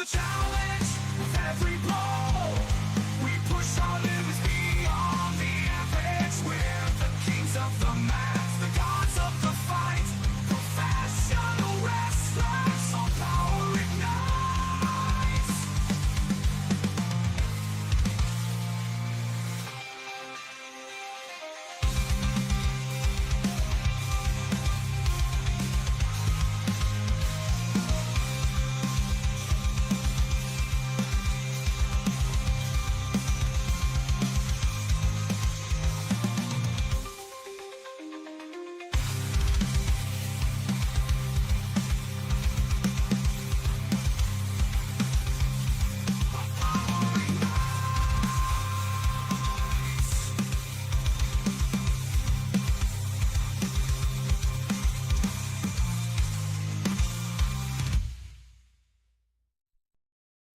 the challenge with every blow. We push our limits beyond the average. We're the kings of the mat, the gods of the fight. Professional wrestlers, all power ignites.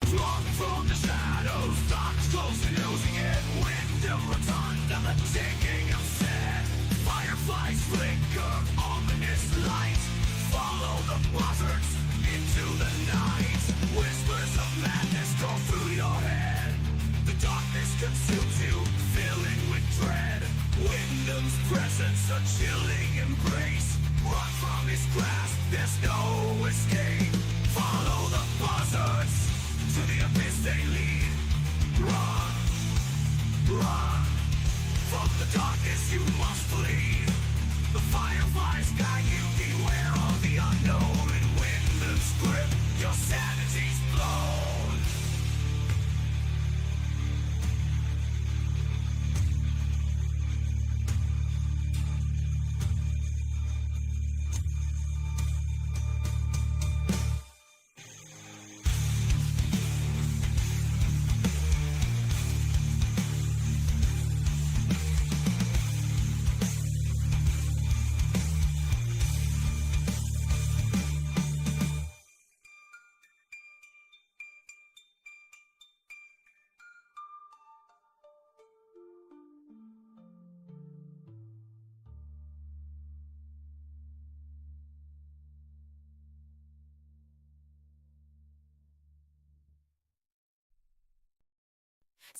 Drawn from the shadows, thoughts close and losing it. Wind of rotunda, the ticking of set. Fireflies flicker, ominous light. Follow the buzzards into the night. Whispers of madness go through your head. The darkness consumes you, filling with dread. Wyndham's presence, a chilling embrace. Run from his grasp, there's no escape. Follow the buzzards, to the abyss they lead. Run, run. From the darkness you must flee. The fireflies guide you, beware of the unknown. In Wyndham's grip, your sanity's blown.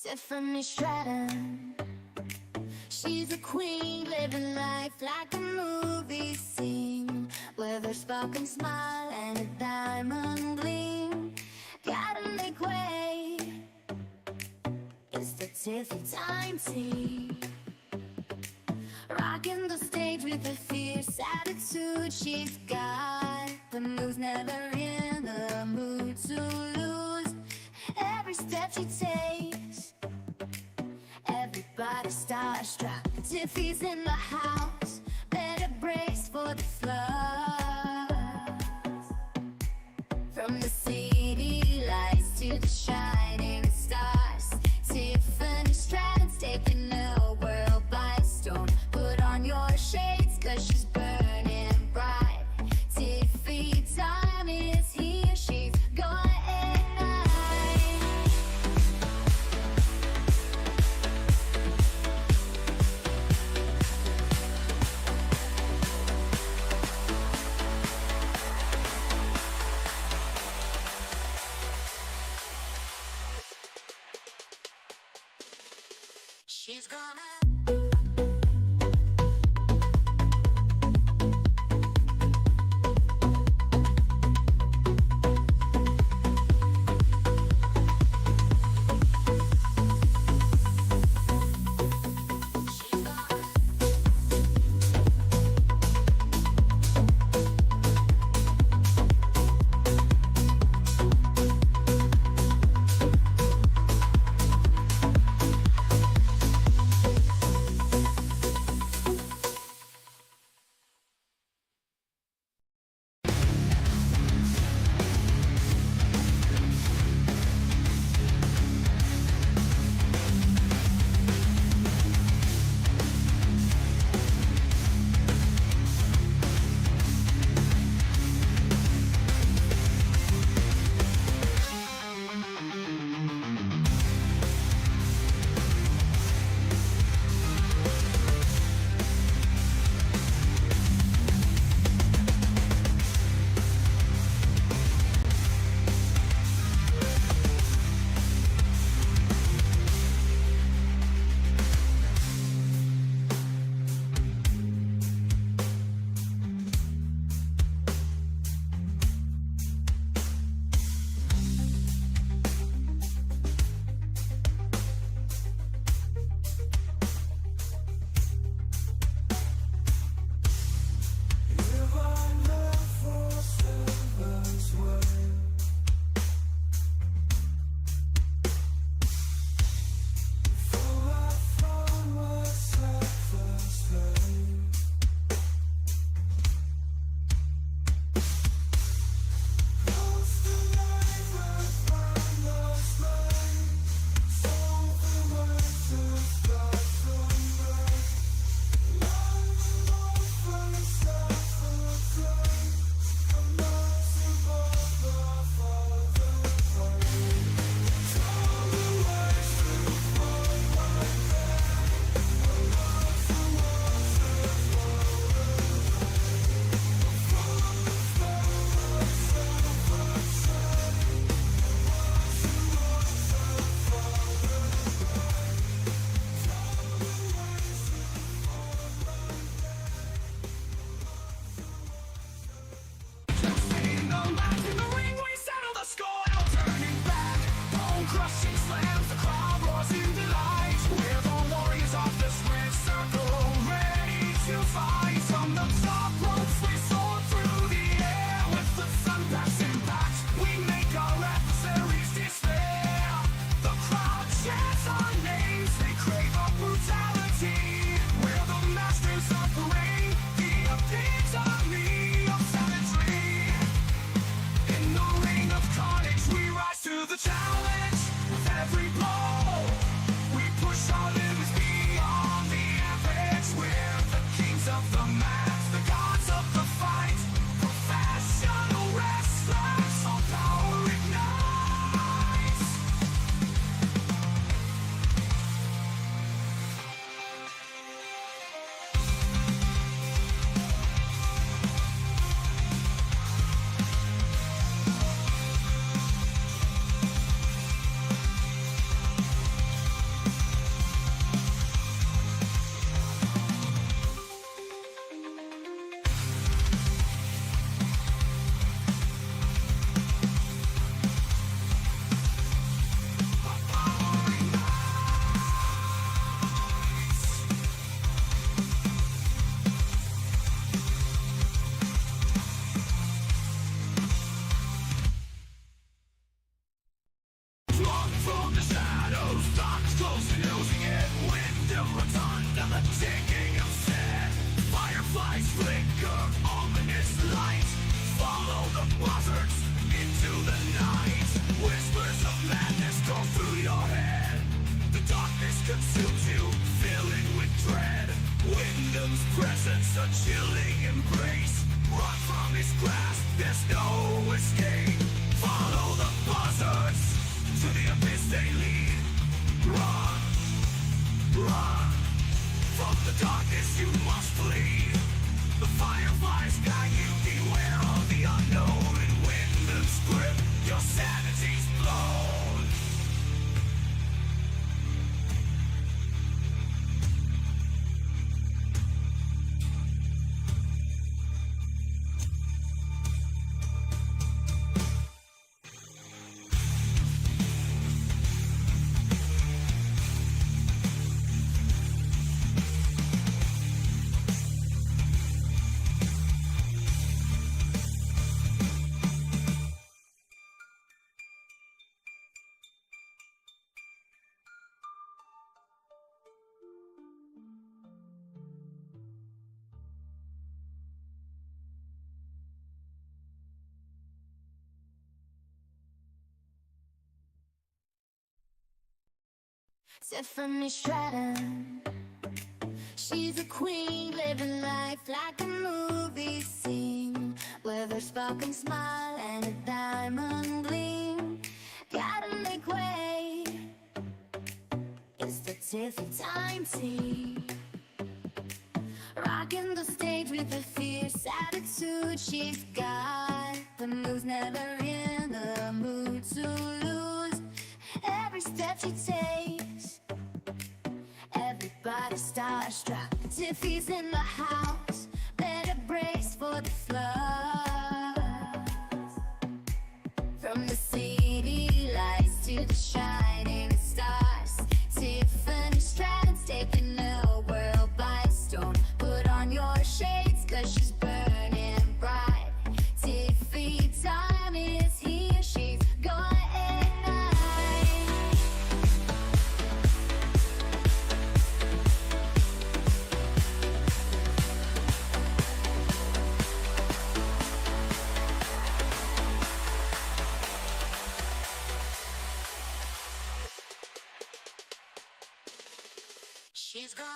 Tiffany Stratton, she's a queen, living life like a movie scene, with her sparkling smile and a diamond gleam. Gotta make way, it's the Tiffy time team. Rocking the stage with a fierce attitude. She's got the moves, never in the mood to lose. Every step she takes, everybody starstruck. Tiffy's in the house, better brace for the floods. From the city lights to the shining stars, Tiffany Stratton's taking the world by storm. Put on your shades, 'cause she's burning bright. Tiffy time is here, she's gonna ignite. She's gonna the challenge with every blow. We push our limits beyond the average. We're the kings of the mat, the gods of the fight. Professional wrestlers, all power ignites. Drawn from the shadows, thoughts close and losing it. Wind of rotund and the ticking of set. Fireflies flicker, ominous light. Follow the buzzards into the night. Whispers of madness go through your head. The darkness consumes you, filling with dread. Wyndham's presence, a chilling embrace. Run from his grasp, there's no escape. Follow the buzzards to the abyss they lead. Run, run. From the darkness you must flee. The fireflies guide you, beware of the unknown. In Wyndham's grip, your sanity's blown. Tiffany Stratton, she's a queen, living life like a movie scene, with her sparkling smile and a diamond gleam. Gotta make way, it's the Tiffany time team. Rocking the stage with a fierce attitude. She's got the moves, never in the mood to lose. Every step she takes, everybody's starstruck. Tiffy's in the house, better brace for the floods. From the city lights to the shining stars, Tiffany Stratton's taking the world by storm. Put on your shades, 'cause she's burning bright. Tiffy time is here, she's gonna she's gonna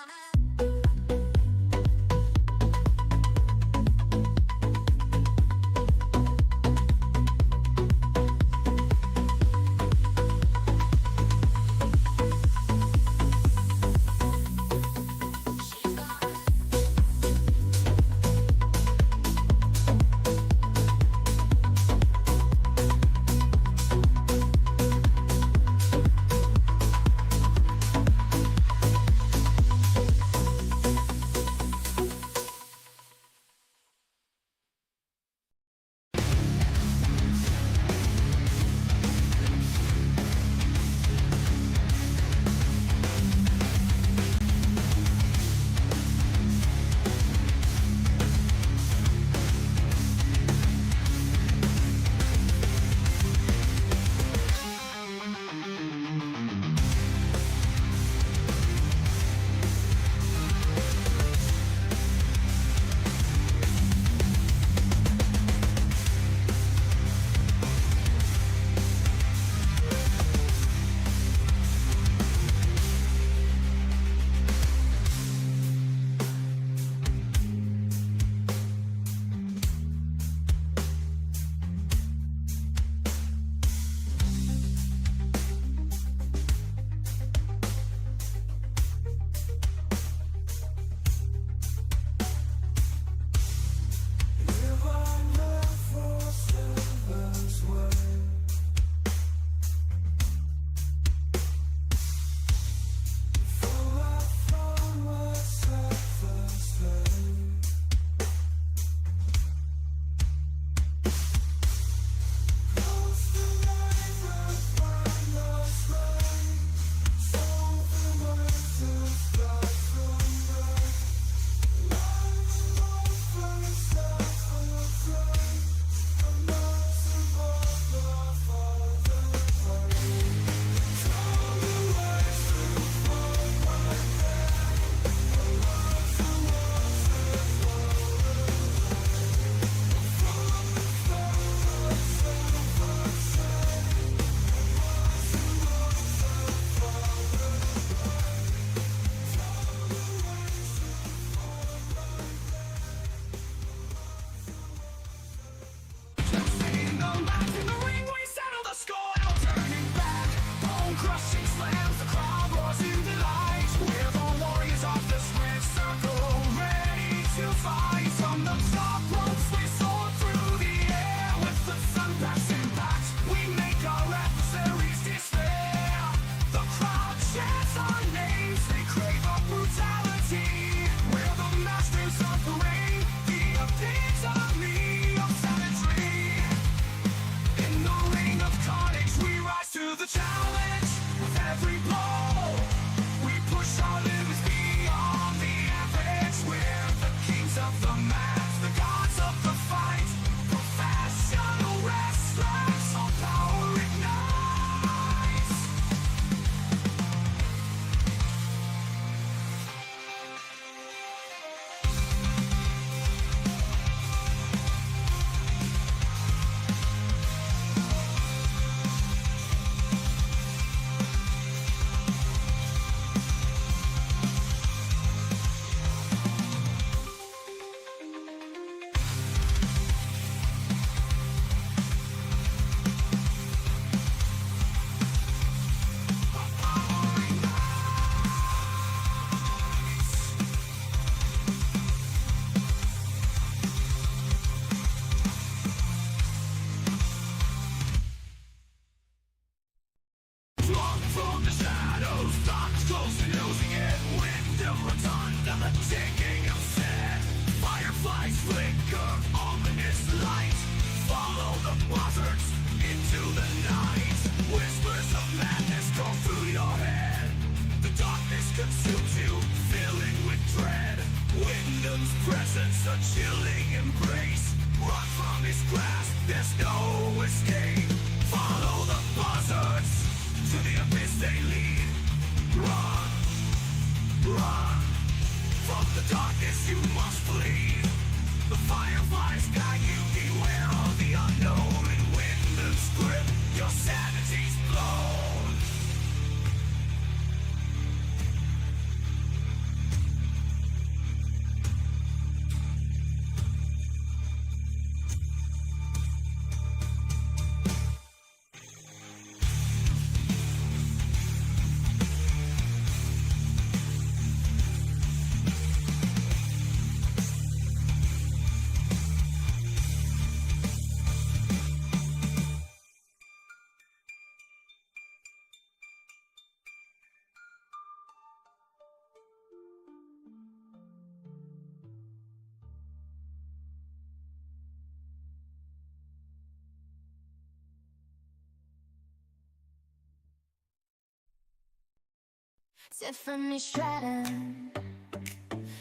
Tiffany Stratton.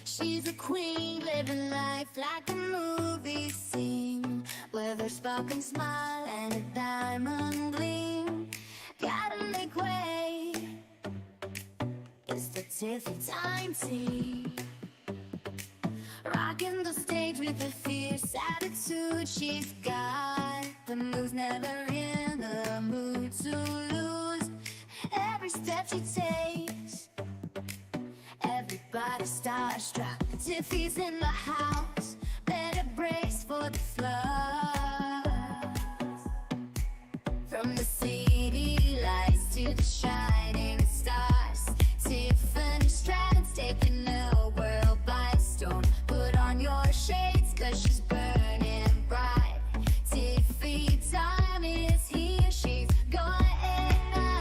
She's a queen, living life like a movie scene, with her sparkling smile and a diamond gleam. Gotta make way, it's the Tiffy time team. Rocking the stage with a fierce attitude. She's got the moves, never in the mood to lose. Every step she takes, everybody starstruck. Tiffy's in the house, better brace for the floods. From the city lights to the shining stars, Tiffany Stratton's taking the world by storm. Put on your shades, 'cause she's burning bright. Tiffy time is here, she's gonna ignite.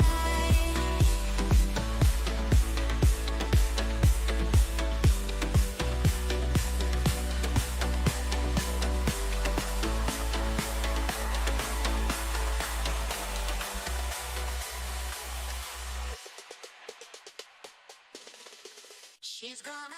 She's gonna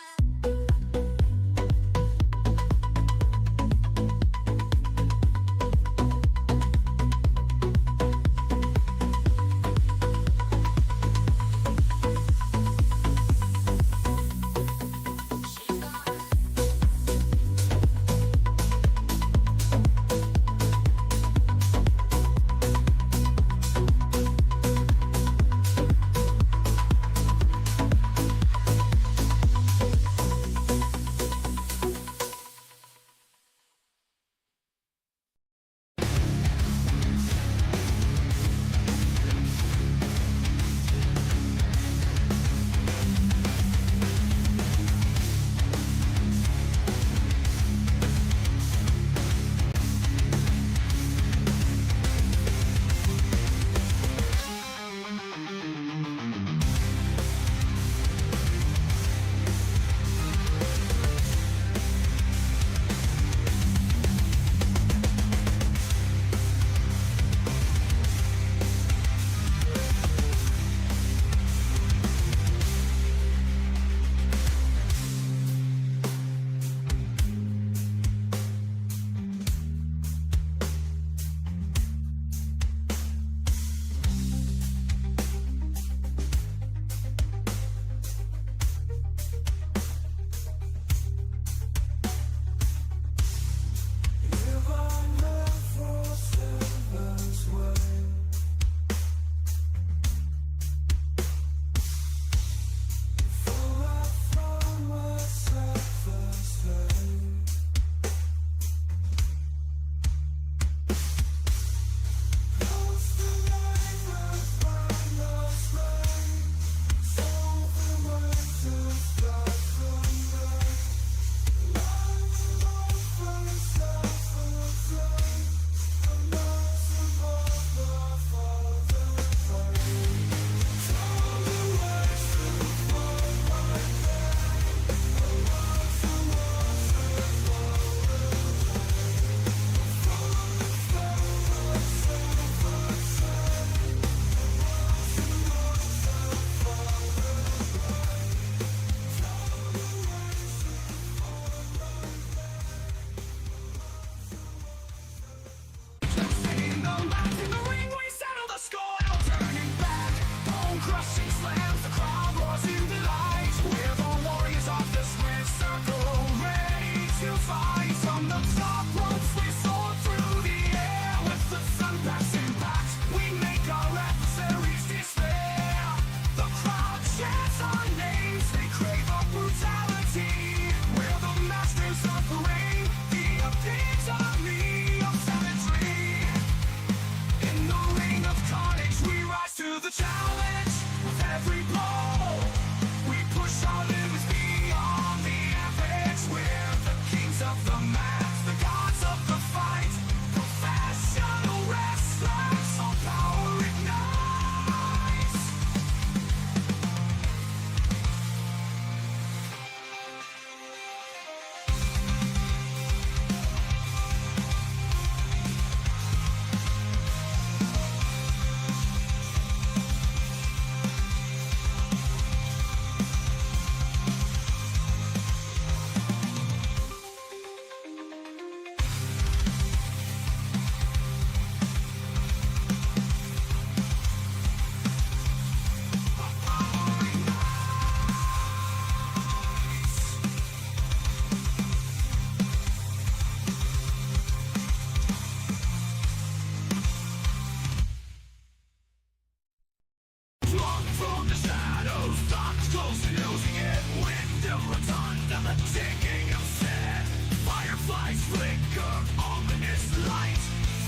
the ticking of sand. Fireflies flicker, ominous light.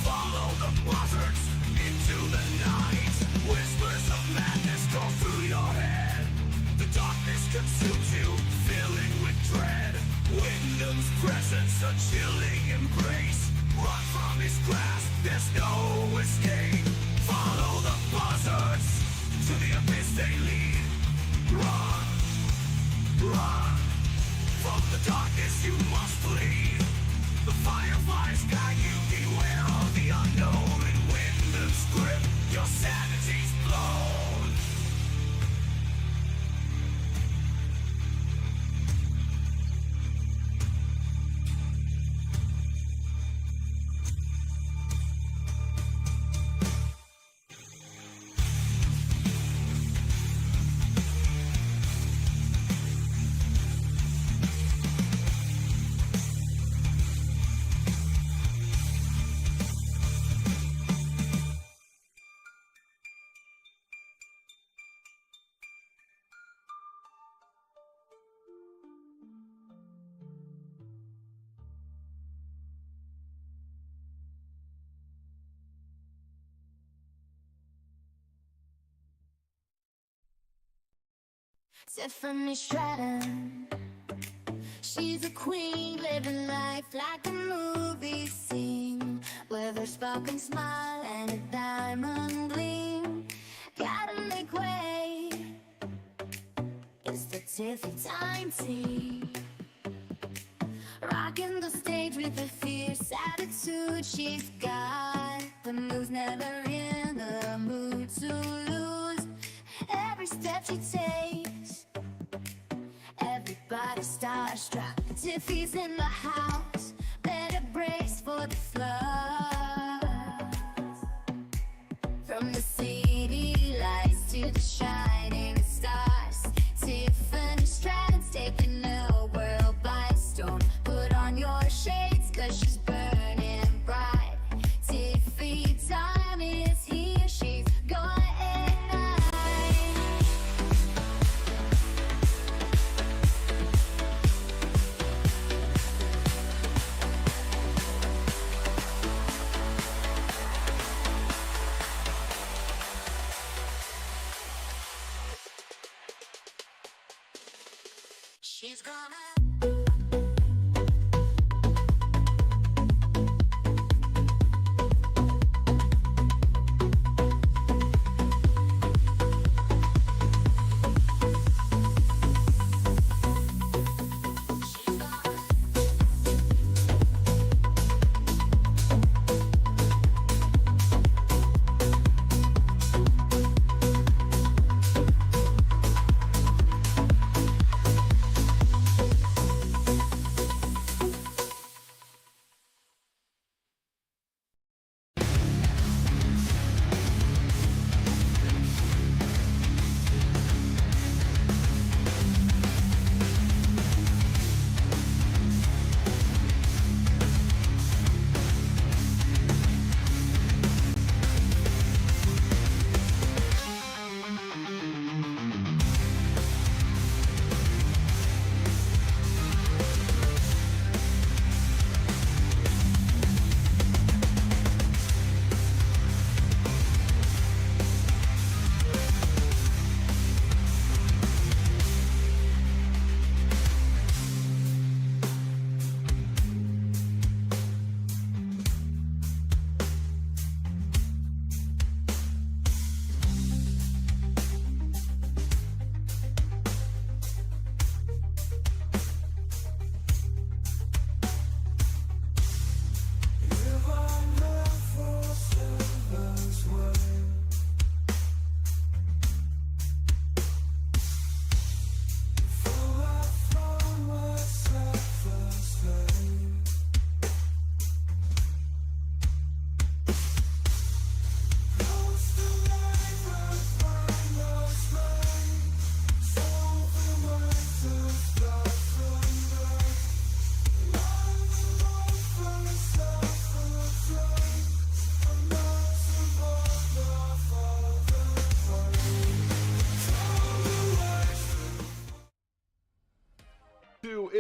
Follow the buzzards into the night. Whispers of madness go through your head. The darkness consumes you, filling with dread. Wyndham's presence, a chilling embrace. Run from his grasp, there's no escape. Follow the buzzards, to the abyss they lead. Run, run, from the darkness you must flee. The fireflies guide you, beware of the unknown. In Wyndham's grip, your sanity's blown. Tiffany Stratton, she's a queen, living life like a movie scene, with her sparkling smile and a diamond gleam. Gotta make way, it's the Tiffy Time team. Rocking the stage with a fierce attitude. She's got the moves, never in the mood to lose. Every step she takes, everybody's starstruck. Tiffy's in the house, better brace for the floods. From the city lights to the shining stars, Tiffany Stratton's taking the world by storm. Put on your shades, 'cause she's burning bright. Tiffy time is here, she's gonna she's gonna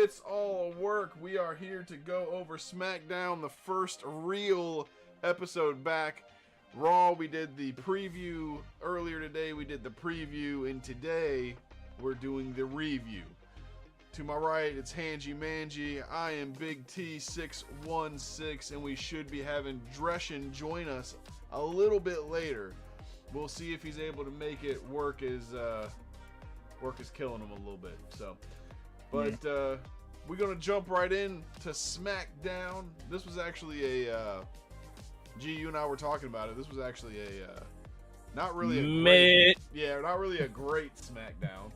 It's all work. We are here to go over SmackDown, the first real episode back. Raw, we did the preview earlier today. We did the preview, and today we're doing the review. To my right, it's Hanji Manji. I am Big T616, and we should be having Dreschen join us a little bit later. We'll see if he's able to make it. Work is killing him a little bit. So, but we're gonna jump right in to SmackDown. This was actually a you and I were talking about it. This was actually a not really a great SmackDown.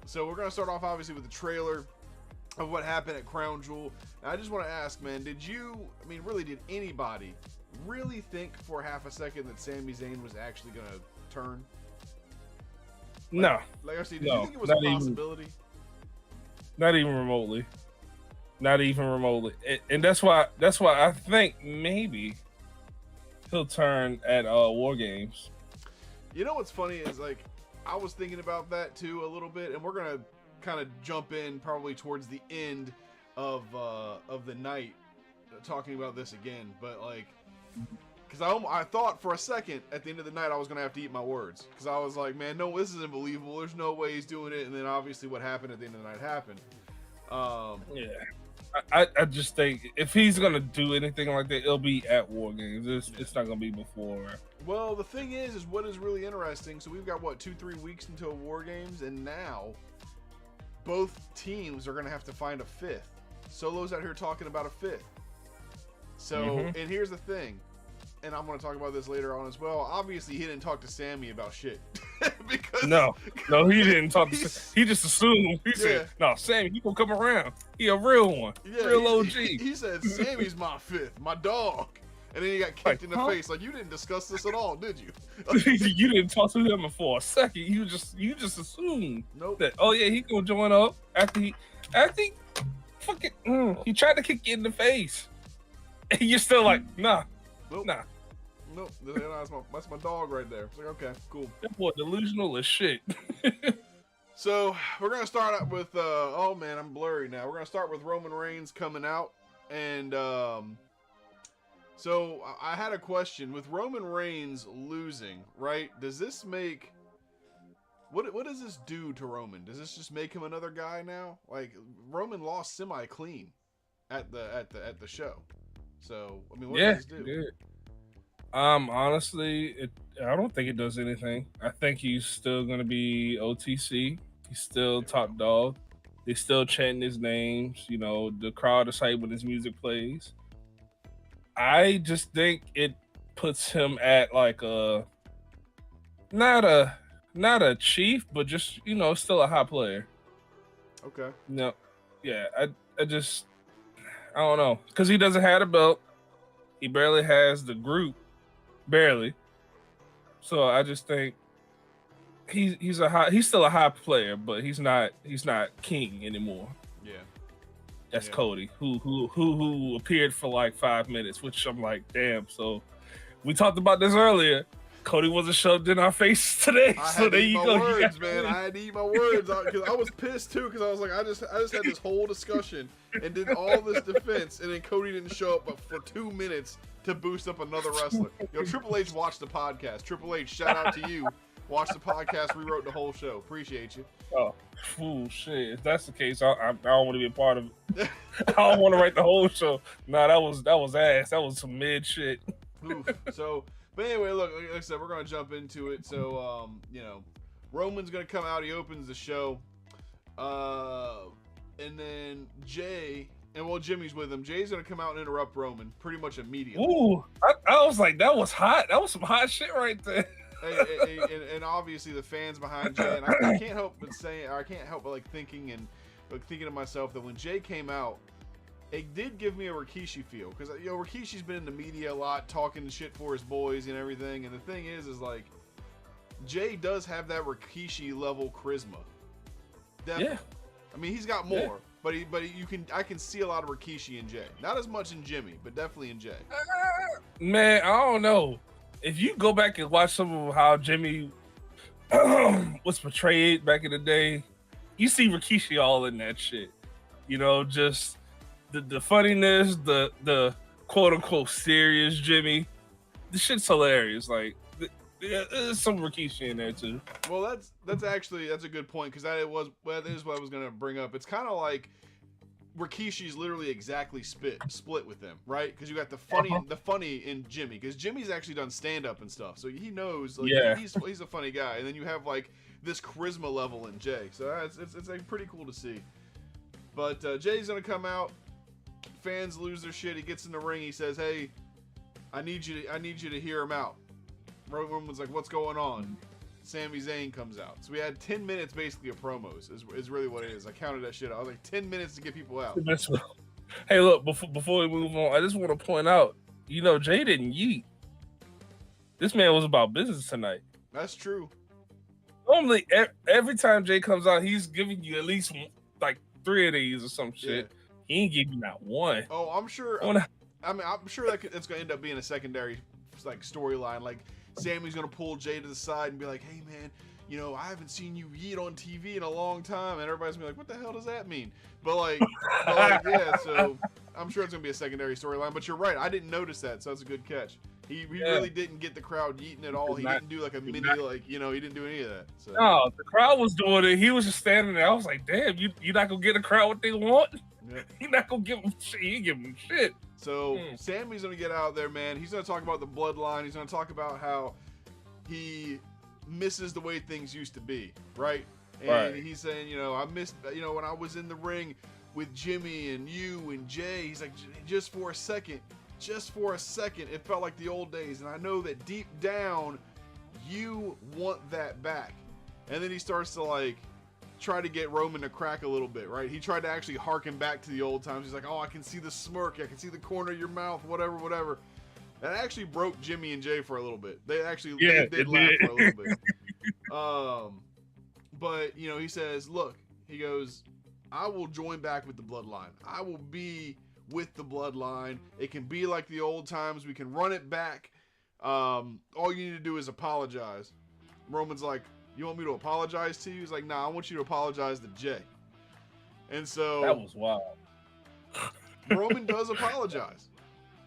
So we're gonna start off obviously with the trailer of what happened at Crown Jewel. And I just want to ask, man, did anybody really think for half a second that Sami Zayn was actually gonna turn? No. Like I said, did you think it was a possibility? Not even remotely. Not even remotely. And that's why I think maybe he'll turn at War Games. You know what's funny is, like, I was thinking about that too a little bit, and we're gonna kind of jump in probably towards the end of the night talking about this again. But like, because I thought for a second at the end of the night I was gonna have to eat my words, because I was like, man, no, this isn't believable. There's no way he's doing it. And then obviously what happened at the end of the night happened. I just think if he's gonna do anything like that, it'll be at War Games. It's not gonna be before. Well, the thing is what is really interesting. So we've got 2-3 weeks until War Games, and now both teams are gonna have to find a fifth. Solo's out here talking about a fifth. So, and here's the thing, and I'm gonna talk about this later on as well. Obviously, he didn't talk to Sami about shit. Because no, he didn't talk to Sami. He just assumed. He said, no, Sami, he gonna come around. He a real one. Real OG. He said, Sami's my fifth, my dog. And then he got kicked in the face. Like, you didn't discuss this at all, did you? You didn't talk to him for a second. You just assumed that, oh yeah, he gonna join up after he fucking he tried to kick you in the face. And you're still like, nah. Nope, that's my dog right there. It's like, okay, cool. That boy delusional as shit. So we're gonna start out with oh man, I'm blurry now. We're gonna start with Roman Reigns coming out, and so I had a question with Roman Reigns losing. Right? Does this make what does this do to Roman? Does this just make him another guy now? Like, Roman lost semi clean at the show. So I mean, what does this do? Yeah. Honestly, I don't think it does anything. I think he's still gonna be OTC. He's still top dog. They still chanting his names. You know, the crowd is hyped when his music plays. I just think it puts him at like not a chief, but just, you know, still a high player. Okay. No, yeah. I don't know, because he doesn't have a belt. He barely has the group. Barely. So I just think he's still a high player, but he's not king anymore. Yeah. That's Cody, who appeared for like 5 minutes, which I'm like, damn. So we talked about this earlier. Cody wasn't shoved in our face today. So there you go. Words, man. I had to eat my words because I was pissed too, because I was like, I just had this whole discussion and did all this defense, and then Cody didn't show up but for 2 minutes to boost up another wrestler. Yo, Triple H watched the podcast. Triple H, shout out to you. Watch the podcast, rewrote the whole show. Appreciate you. Oh, shit. If that's the case, I don't want to be a part of it. I don't want to write the whole show. Nah, that was ass. That was some mid shit. Oof. So, but anyway, look, like I said, we're gonna jump into it. So, you know, Roman's gonna come out. He opens the show, and then Jimmy's with him. Jay's gonna come out and interrupt Roman pretty much immediately. Ooh, I was like, that was hot. That was some hot shit right there. And obviously the fans behind Jay, and I can't help but like thinking to myself that when Jay came out, it did give me a Rikishi feel, because, you know, Rikishi's been in the media a lot, talking shit for his boys and everything. And the thing is like, Jay does have that Rikishi level charisma. Definitely. Yeah. I mean, he's got more, but I can see a lot of Rikishi in Jay. Not as much in Jimmy, but definitely in Jay. Man, I don't know. If you go back and watch some of how Jimmy was portrayed back in the day, you see Rikishi all in that shit. You know, just the funniness, the quote unquote serious Jimmy. The shit's hilarious. Like, there's some Rikishi in there too. Well, that's a good point, because that is what I was gonna bring up. It's kind of like Rikishi's literally exactly split with them, right? Because you got the funny in Jimmy, because Jimmy's actually done stand up and stuff, so he knows. Like, Yeah, he's a funny guy, and then you have like this charisma level in Jay, so it's like pretty cool to see. But Jay's gonna come out. Fans lose their shit. He gets in the ring. He says, "Hey, I need you to hear him out." Roman's like, "What's going on?" Sami Zayn comes out. So we had 10 minutes basically of promos is really what it is. I counted that shit out. I was like, 10 minutes to get people out. Hey, look, before we move on, I just want to point out, you know, Jay didn't yeet. This man was about business tonight. That's true. Normally, every time Jay comes out, he's giving you at least like 3 of these or some shit. Yeah. He ain't giving you not one. Oh, I'm sure. I'm sure that it's gonna end up being a secondary like storyline. Like, Sami's gonna pull Jay to the side and be like, "Hey man, you know, I haven't seen you yeet on TV in a long time," and everybody's gonna be like, "What the hell does that mean?" But like yeah. So I'm sure it's gonna be a secondary storyline. But you're right, I didn't notice that, so that's a good catch. He really didn't get the crowd yeeting at all. He didn't do like a mini like, you know, he didn't do any of that. So. No, the crowd was doing it. He was just standing there. I was like, "Damn, you're not gonna get the crowd what they want." Yeah. You're not gonna give them shit. He give them shit. So Sami's gonna get out there, man. He's gonna talk about the bloodline. He's gonna talk about how he misses the way things used to be, right? And he's saying, you know, I missed, you know, when I was in the ring with Jimmy and you and Jay. He's like, just for a second, it felt like the old days, and I know that deep down, you want that back. And then he starts to like try to get Roman to crack a little bit, right? He tried to actually harken back to the old times. He's like, "Oh, I can see the smirk, I can see the corner of your mouth, whatever." That actually broke Jimmy and Jay for a little bit. They actually did laugh for a little bit. But you know, he says, "Look," he goes, "I will join back with the bloodline. I will be with the bloodline. It can be like the old times. We can run it back. All you need to do is apologize." Roman's like, "You want me to apologize to you?" He's like, "Nah, I want you to apologize to Jay." And so that was wild. Roman does apologize.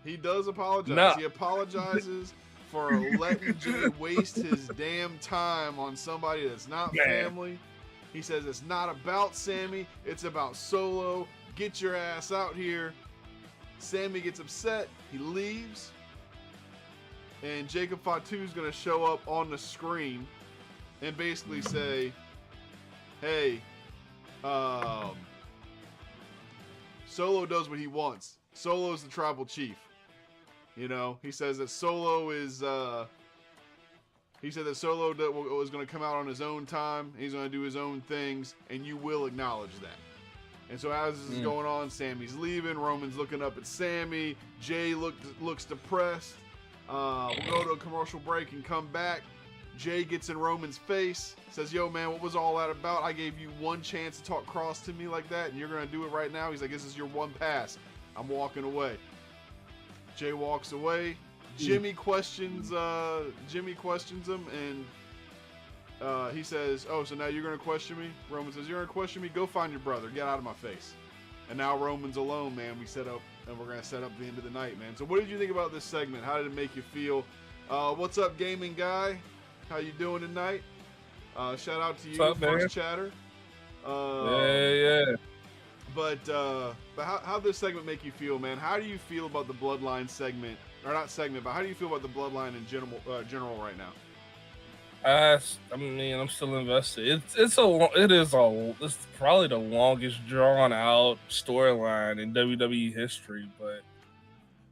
He does apologize. Nah. He apologizes for letting Jay waste his damn time on somebody that's not family. He says it's not about Sami, it's about Solo. Get your ass out here. Sami gets upset. He leaves. And Jacob Fatu's going to show up on the screen and basically say, "Hey, Solo does what he wants. Solo's the tribal chief." You know, he says that Solo is, he said that Solo was going to come out on his own time. He's going to do his own things, and you will acknowledge that. And so as this is going on, Sami's leaving. Roman's looking up at Sami. Jay looks depressed. We'll go to a commercial break and come back. Jay gets in Roman's face, says, "Yo, man, what was all that about? I gave you one chance to talk cross to me like that, and you're going to do it right now?" He's like, "This is your one pass. I'm walking away." Jay walks away. Jimmy questions him, and he says, "Oh, so now you're going to question me?" Roman says, "You're going to question me? Go find your brother. Get out of my face." And now Roman's alone, man. We're going to set up the end of the night, man. So what did you think about this segment? How did it make you feel? What's up, gaming guy? How you doing tonight? Shout out to you, What's up, First Chatter. Yeah. But how this segment make you feel, man? How do you feel about the Bloodline segment, or not segment, but how do you feel about the Bloodline in general right now? I mean, I'm still invested. It's probably the longest drawn out storyline in WWE history, but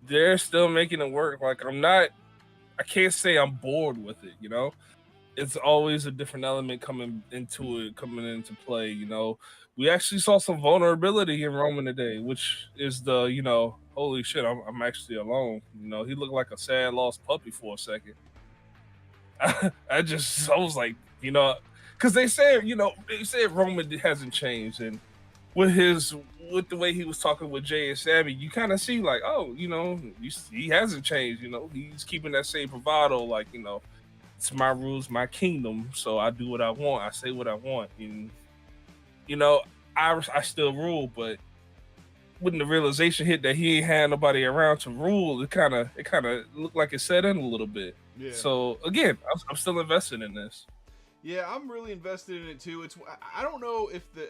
they're still making it work. Like, I can't say I'm bored with it, you know? It's always a different element coming into play, you know? We actually saw some vulnerability in Roman today, which is you know, holy shit, I'm actually alone. You know, he looked like a sad lost puppy for a second. I was like, you know, because they said Roman hasn't changed, and with the way he was talking with Jay and Sami, you kind of see like, oh, you know, he hasn't changed. You know, he's keeping that same bravado, like, you know, it's my rules, my kingdom, so I do what I want, I say what I want, and you know, I still rule, but when the realization hit that he ain't had nobody around to rule, it kind of looked like it set in a little bit. Yeah. So again, I'm still invested in this. Yeah, I'm really invested in it too. I don't know if the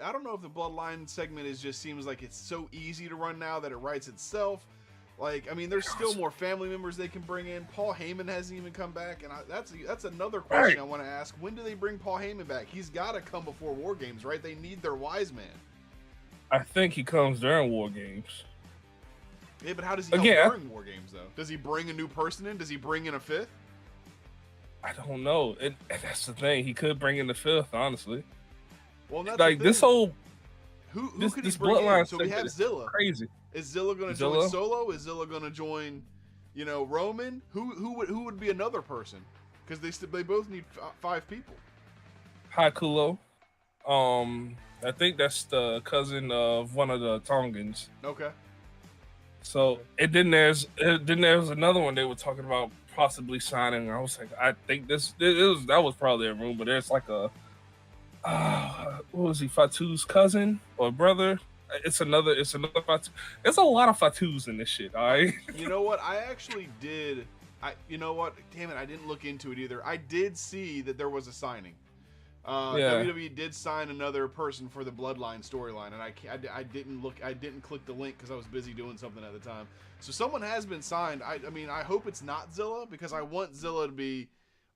Bloodline segment seems like it's so easy to run now that it writes itself. Like, I mean, there's still more family members they can bring in. Paul Heyman hasn't even come back, and that's another question I want to ask. When do they bring Paul Heyman back? He's got to come before War Games, right? They need their wise man. I think he comes during War Games. Yeah, but how does he help during War Games, though? Does he bring a new person in? Does he bring in a fifth? I don't know. That's the thing. He could bring in the fifth, honestly. Well, that's like this whole who could this he bring bloodline in? So we have Zilla. Crazy. Is Zilla going to join Solo? Is Zilla going to join, Roman? Who would be another person? Because they both need 5 people. Hakulo. I think that's the cousin of one of the Tongans. Okay. So and then there's another one they were talking about possibly signing. I was like, I think that was probably a rumor. There's like a what was he, Fatu's cousin or brother? It's another Fatu. There's a lot of Fatus in this shit. All right. You know what? I actually did. You know what? Damn it! I didn't look into it either. I did see that there was a signing. WWE did sign another person for the Bloodline storyline, and I didn't look. I didn't click the link because I was busy doing something at the time. So someone has been signed. I mean, I hope it's not Zilla because I want Zilla to be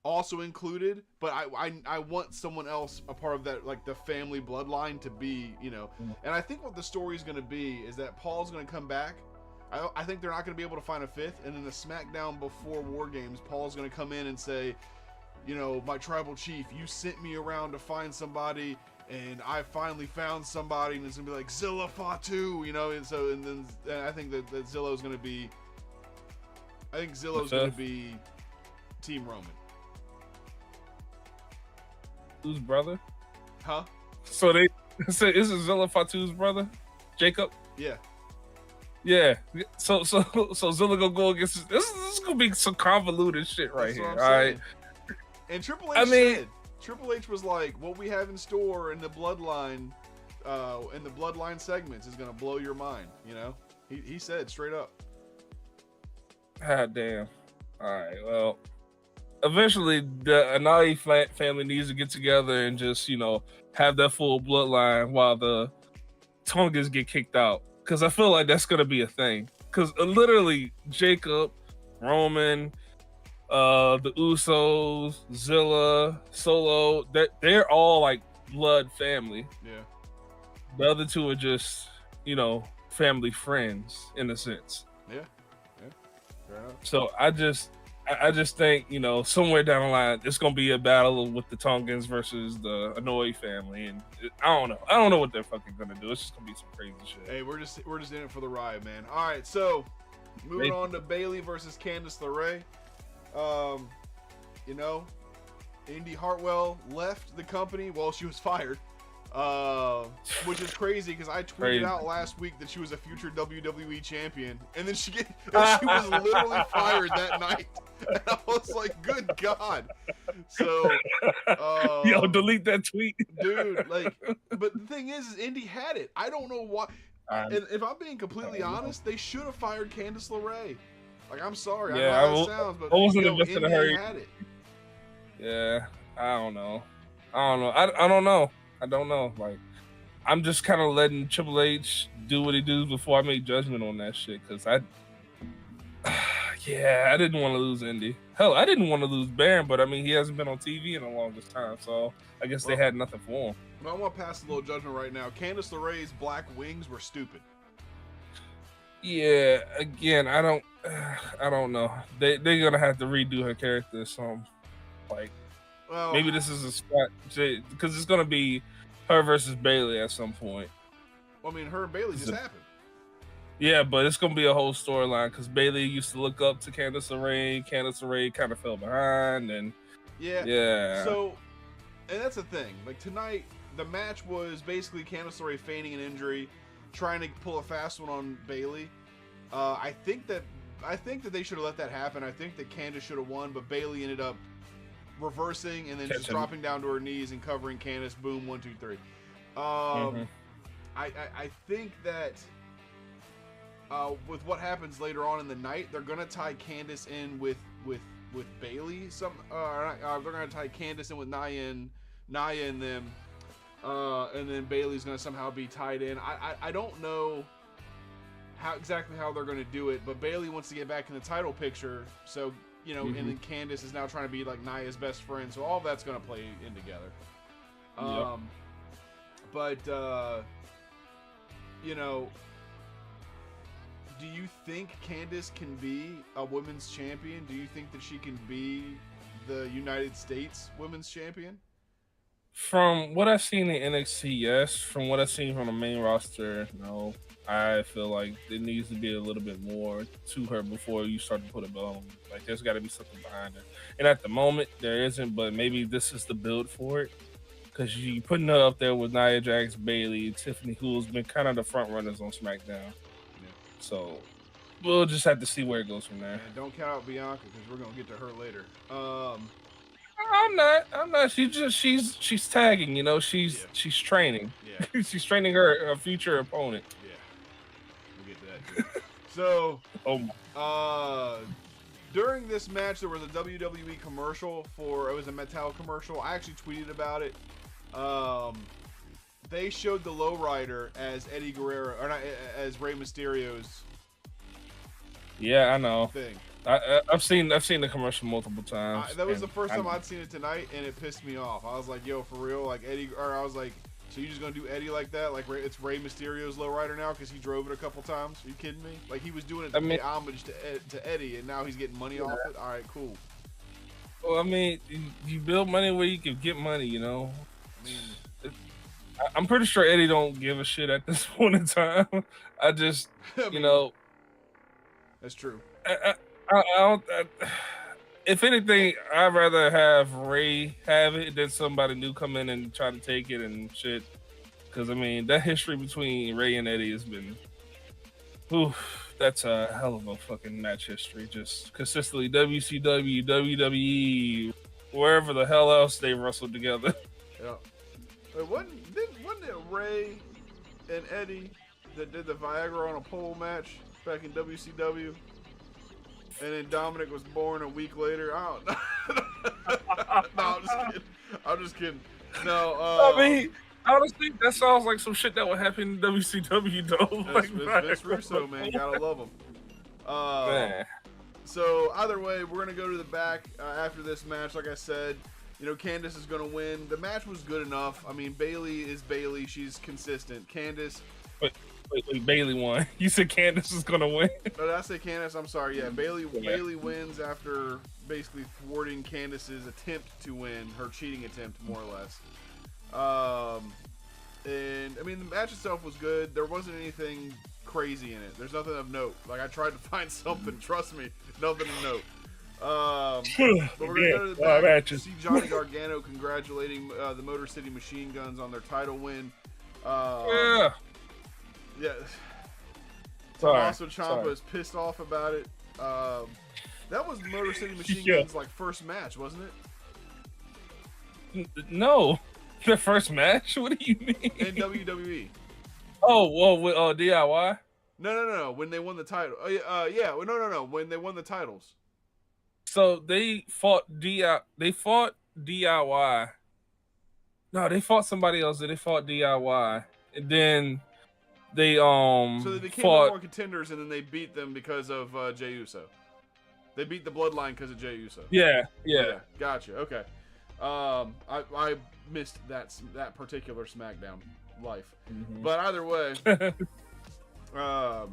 also included, but I want someone else a part of that, like the family bloodline, to be, And I think what the story is going to be is that Paul's going to come back. I think they're not going to be able to find a fifth, and in the SmackDown before War Games, Paul's going to come in and say, my tribal chief, you sent me around to find somebody, and I finally found somebody, and it's going to be like Zilla Fatu, and I think that Zillow's going to be, Team Roman. Whose brother? Huh? So is it Zilla Fatu's brother? Jacob? Yeah. Yeah. So Zilla gonna go against this is gonna be some convoluted shit right here. All right. And Triple H Triple H was like, what we have in store in the bloodline segments is gonna blow your mind, He said straight up. God damn. Alright, well, eventually the Anali family needs to get together and just, have that full bloodline while the Tongans get kicked out. Because I feel like that's going to be a thing. Because literally, Jacob, Roman, the Usos, Zilla, Solo, they're all like blood family. Yeah. The other two are just, family friends in a sense. Yeah. Fair enough. So I just think, somewhere down the line, it's gonna be a battle with the Tongans versus the Anoa'i family, and I don't know what they're fucking gonna do. It's just gonna be some crazy shit. Hey, we're just in it for the ride, man. All right, so moving on to Bayley versus Candice LeRae. Indy Hartwell left the company. Well, she was fired. Which is crazy because I tweeted out last week that she was a future WWE champion, and then she was literally fired that night. And I was like, "Good God!" So, yo, delete that tweet, dude. But the thing is Indy had it. I don't know why. And if I'm being completely honest, they should have fired Candice LeRae. Like, I'm sorry, yeah, I know how it sounds, but I wasn't invested in her. Had it. Yeah, I don't know. I don't know. Like, I'm just kind of letting Triple H do what he does before I make judgment on that shit. Because I didn't want to lose Indy. Hell, I didn't want to lose Baron, but I mean, he hasn't been on TV in the longest time, so I guess they had nothing for him. Well, I want to pass a little judgment right now. Candice LeRae's black wings were stupid. Yeah, again, I don't know. They're gonna have to redo her character, so maybe this is a spot because it's gonna be her versus Bayley at some point. Well, I mean, her and Bayley just happened. Yeah, but it's gonna be a whole storyline because Bayley used to look up to Candice LeRae. Candice LeRae kind of fell behind, and yeah. So, and that's the thing. Like, tonight, the match was basically Candice LeRae feigning an injury, trying to pull a fast one on Bayley. I think that they should have let that happen. I think that Candice should have won, but Bayley ended up reversing and then just dropping down to her knees and covering Candice. Boom, 1, 2, 3. I think that with what happens later on in the night, they're gonna tie Candice in with Bailey. They're gonna tie Candice in with Nia and them, and then Bailey's gonna somehow be tied in. I don't know exactly how they're gonna do it, but Bailey wants to get back in the title picture, so and then Candice is now trying to be like Nia's best friend, so all of that's gonna play in together. But do you think Candice can be a women's champion? Do you think that she can be the United States women's champion? From what I've seen in NXT, yes. From what I've seen from the main roster, no. I feel like there needs to be a little bit more to her before you start to put a belt on. Like, there's got to be something behind her. And at the moment, there isn't, but maybe this is the build for it. Because you're putting her up there with Nia Jax, Bailey, Tiffany, who's been kind of the front runners on SmackDown. Yeah. So we'll just have to see where it goes from there. And don't count out Bianca because we're gonna get to her later. I'm not. She's tagging. She's training. Yeah. She's training her future opponent. Yeah. We'll get to that too. So. During this match, there was a WWE commercial it was a Mattel commercial. I actually tweeted about it. They showed the lowrider as Eddie Guerrero, or not, as Rey Mysterio's. Yeah, I know. Thing. I've seen the commercial multiple times. That was the first time I'd seen it tonight, and it pissed me off. I was like, "Yo, for real?" Like Eddie, or I was like, "So you just gonna do Eddie like that? Like it's Rey Mysterio's lowrider now because he drove it a couple times? Are you kidding me? Like he was doing it to pay homage to Eddie, and now he's getting money off it. All right, cool." Well, I mean, you build money where you can get money. I'm pretty sure Eddie don't give a shit at this point in time. That's true. If anything, I'd rather have Ray have it than somebody new come in and try to take it and shit. Because, that history between Ray and Eddie has been... that's a hell of a fucking match history. Just consistently WCW, WWE, wherever the hell else they wrestled together. Yeah. Wasn't it Ray and Eddie that did the Viagra on a pole match back in WCW? And then Dominic was born a week later. I don't know. No, I'm just kidding. No, honestly, that sounds like some shit that would happen in WCW, though. Vince Russo, man. Gotta love him. So, either way, we're going to go to the back after this match. Like I said, Candice is going to win. The match was good enough. Bailey is Bailey. She's consistent. Candice... Wait, Bailey won. You said Candice is gonna win. No, did I say Candice? I'm sorry. Yeah, Bailey wins after basically thwarting Candice's attempt to win, her cheating attempt, more or less. And the match itself was good. There wasn't anything crazy in it. There's nothing of note. Like I tried to find something. Trust me, nothing of note. But we're gonna go to the back to see Johnny Gargano congratulating the Motor City Machine Guns on their title win. Yeah. Tommaso Ciampa is pissed off about it. That was Motor City Machine Guns' first match, wasn't it? No, their first match. What do you mean? In WWE. With DIY. No. When they won the title. No. When they won the titles. So they fought They fought DIY. No, they fought somebody else. They fought DIY, and then. So they became more contenders, and then they beat them because of Jey Uso. They beat the Bloodline because of Jey Uso. Yeah. Gotcha. Okay. I missed that particular SmackDown life, but either way, I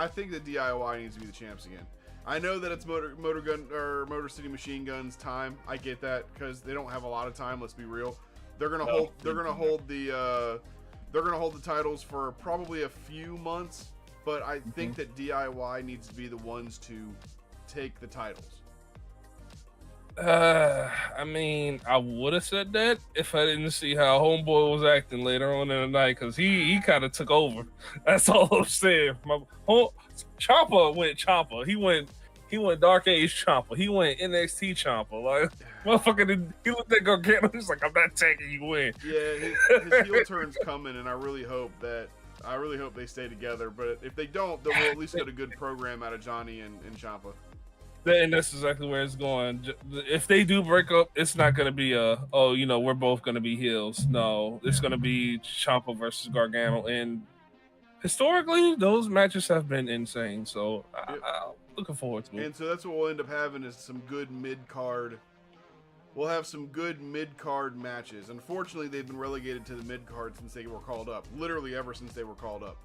think that DIY needs to be the champs again. I know that it's Motor City Machine Guns time. I get that because they don't have a lot of time. Let's be real. They're gonna hold the titles for probably a few months, but I think that DIY needs to be the ones to take the titles. I would have said that if I didn't see how Homeboy was acting later on in the night, because he kind of took over. That's all I'm saying. Ciampa went Ciampa. He went Dark Age Ciampa. He went NXT Ciampa. Like, motherfucker, he looked at Gargano. He's like, I'm not taking you in. Yeah, his heel turn's coming, and I really hope they stay together. But if they don't, then we'll at least get a good program out of Johnny and Ciampa. And that's exactly where it's going. If they do break up, it's not going to be we're both going to be heels. No, it's going to be Ciampa versus Gargano. And historically, those matches have been insane. So I'm looking forward to it. And so that's what we'll end up having is some good mid-card. We'll have some good mid-card matches. Unfortunately, they've been relegated to the mid-card since they were called up. Literally ever since they were called up.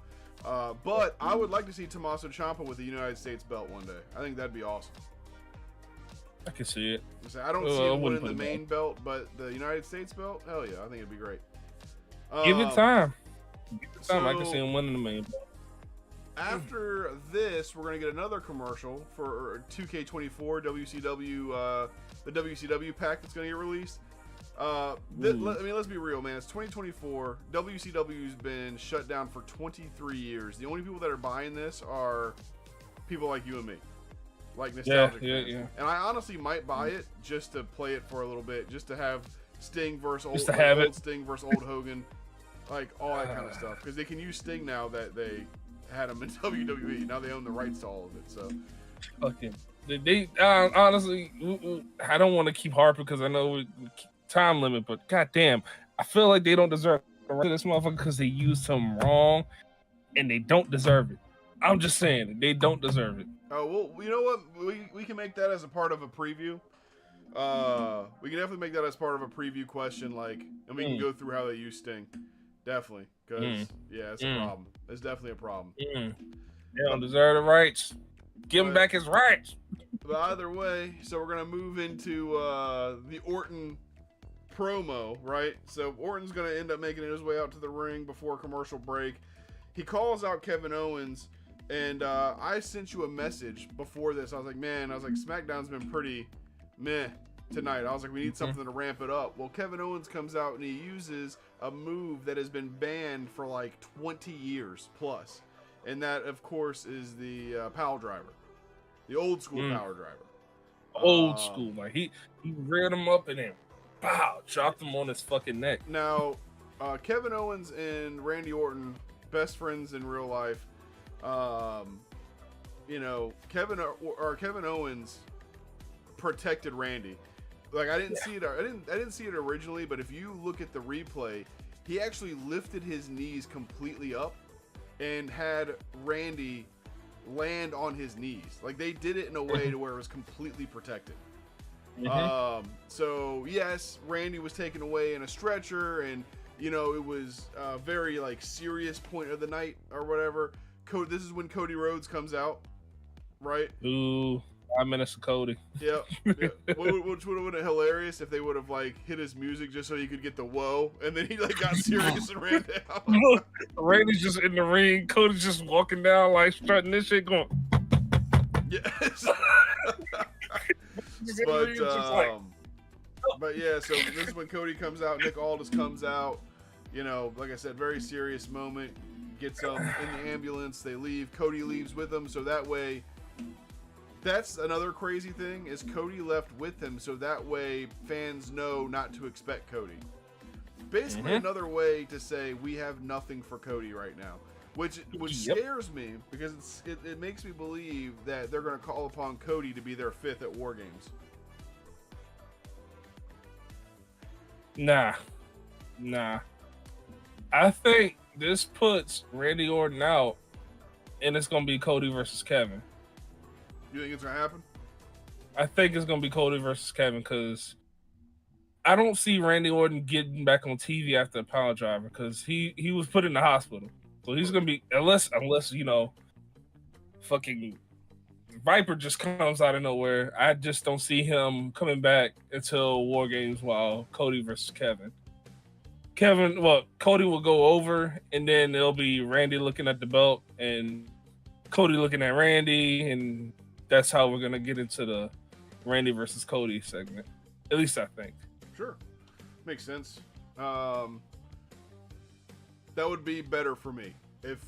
But I would like to see Tommaso Ciampa with the United States belt one day. I think that'd be awesome. I can see it. I don't see him winning the main belt, but the United States belt, hell yeah, I think it'd be great. Give it time. Give it time. I can see him winning the main belt. After this, we're going to get another commercial for 2K24 WCW, the WCW pack that's going to get released. Let's be real, man. It's 2024. WCW's been shut down for 23 years. The only people that are buying this are people like you and me. Like nostalgic fans. Yeah. And I honestly might buy it just to play it for a little bit, just to have Sting versus old Sting versus old Hogan, like all that kind of stuff. Because they can use Sting now that they had him in WWE. Now they own the rights to all of it. So, okay. They honestly, I don't want to keep harping because I know time limit, but goddamn, I feel like they don't deserve the right to this motherfucker because they used him wrong, and they don't deserve it. I'm just saying they don't deserve it. Oh well, you know what? We can make that as a part of a preview. We can definitely make that as part of a preview question, and we can go through how they use Sting. Definitely, because it's a problem. It's definitely a problem. They don't deserve the rights. Give him back his rights. But either way, so we're gonna move into the Orton promo, right? So Orton's gonna end up making his way out to the ring before commercial break. He calls out Kevin Owens. And I sent you a message before this. I was like, SmackDown's been pretty meh tonight. I was like, we need something to ramp it up. Well, Kevin Owens comes out and he uses a move that has been banned for like 20 years plus. And that, of course, is the Power Driver. The old school Power Driver. Old school. Like, he reared him up and then, pow, chopped him on his fucking neck. Now, Kevin Owens and Randy Orton, best friends in real life. Kevin Owens protected Randy. Like I didn't see it originally, but if you look at the replay, he actually lifted his knees completely up and had Randy land on his knees. Like they did it in a way to where it was completely protected. So yes, Randy was taken away in a stretcher, and it was a very serious point of the night or whatever. This is when Cody Rhodes comes out, right? Ooh, 5 minutes of Cody. Yeah. Which would have been hilarious if they would have hit his music just so he could get the whoa, and then he got serious and ran down. Randy's just in the ring. Cody's just walking down strutting this shit, going. Yes. But yeah, so this is when Cody comes out. Nick Aldis comes out. Like I said, very serious moment. Gets them in the ambulance. They leave. Cody leaves with them. So that way, that's another crazy thing is Cody left with him. So that way, fans know not to expect Cody. Basically, another way to say we have nothing for Cody right now, which scares me because it makes me believe that they're going to call upon Cody to be their fifth at War Games. Nah. I think this puts Randy Orton out, and it's going to be Cody versus Kevin. You think it's going to happen? I think it's going to be Cody versus Kevin because I don't see Randy Orton getting back on TV after a Power Driver because he was put in the hospital. So he's going to be, unless fucking Viper just comes out of nowhere, I just don't see him coming back until War Games while Cody versus Kevin. Cody will go over, and then it'll be Randy looking at the belt and Cody looking at Randy, and that's how we're going to get into the Randy versus Cody segment. At least I think. Sure. Makes sense. That would be better for me if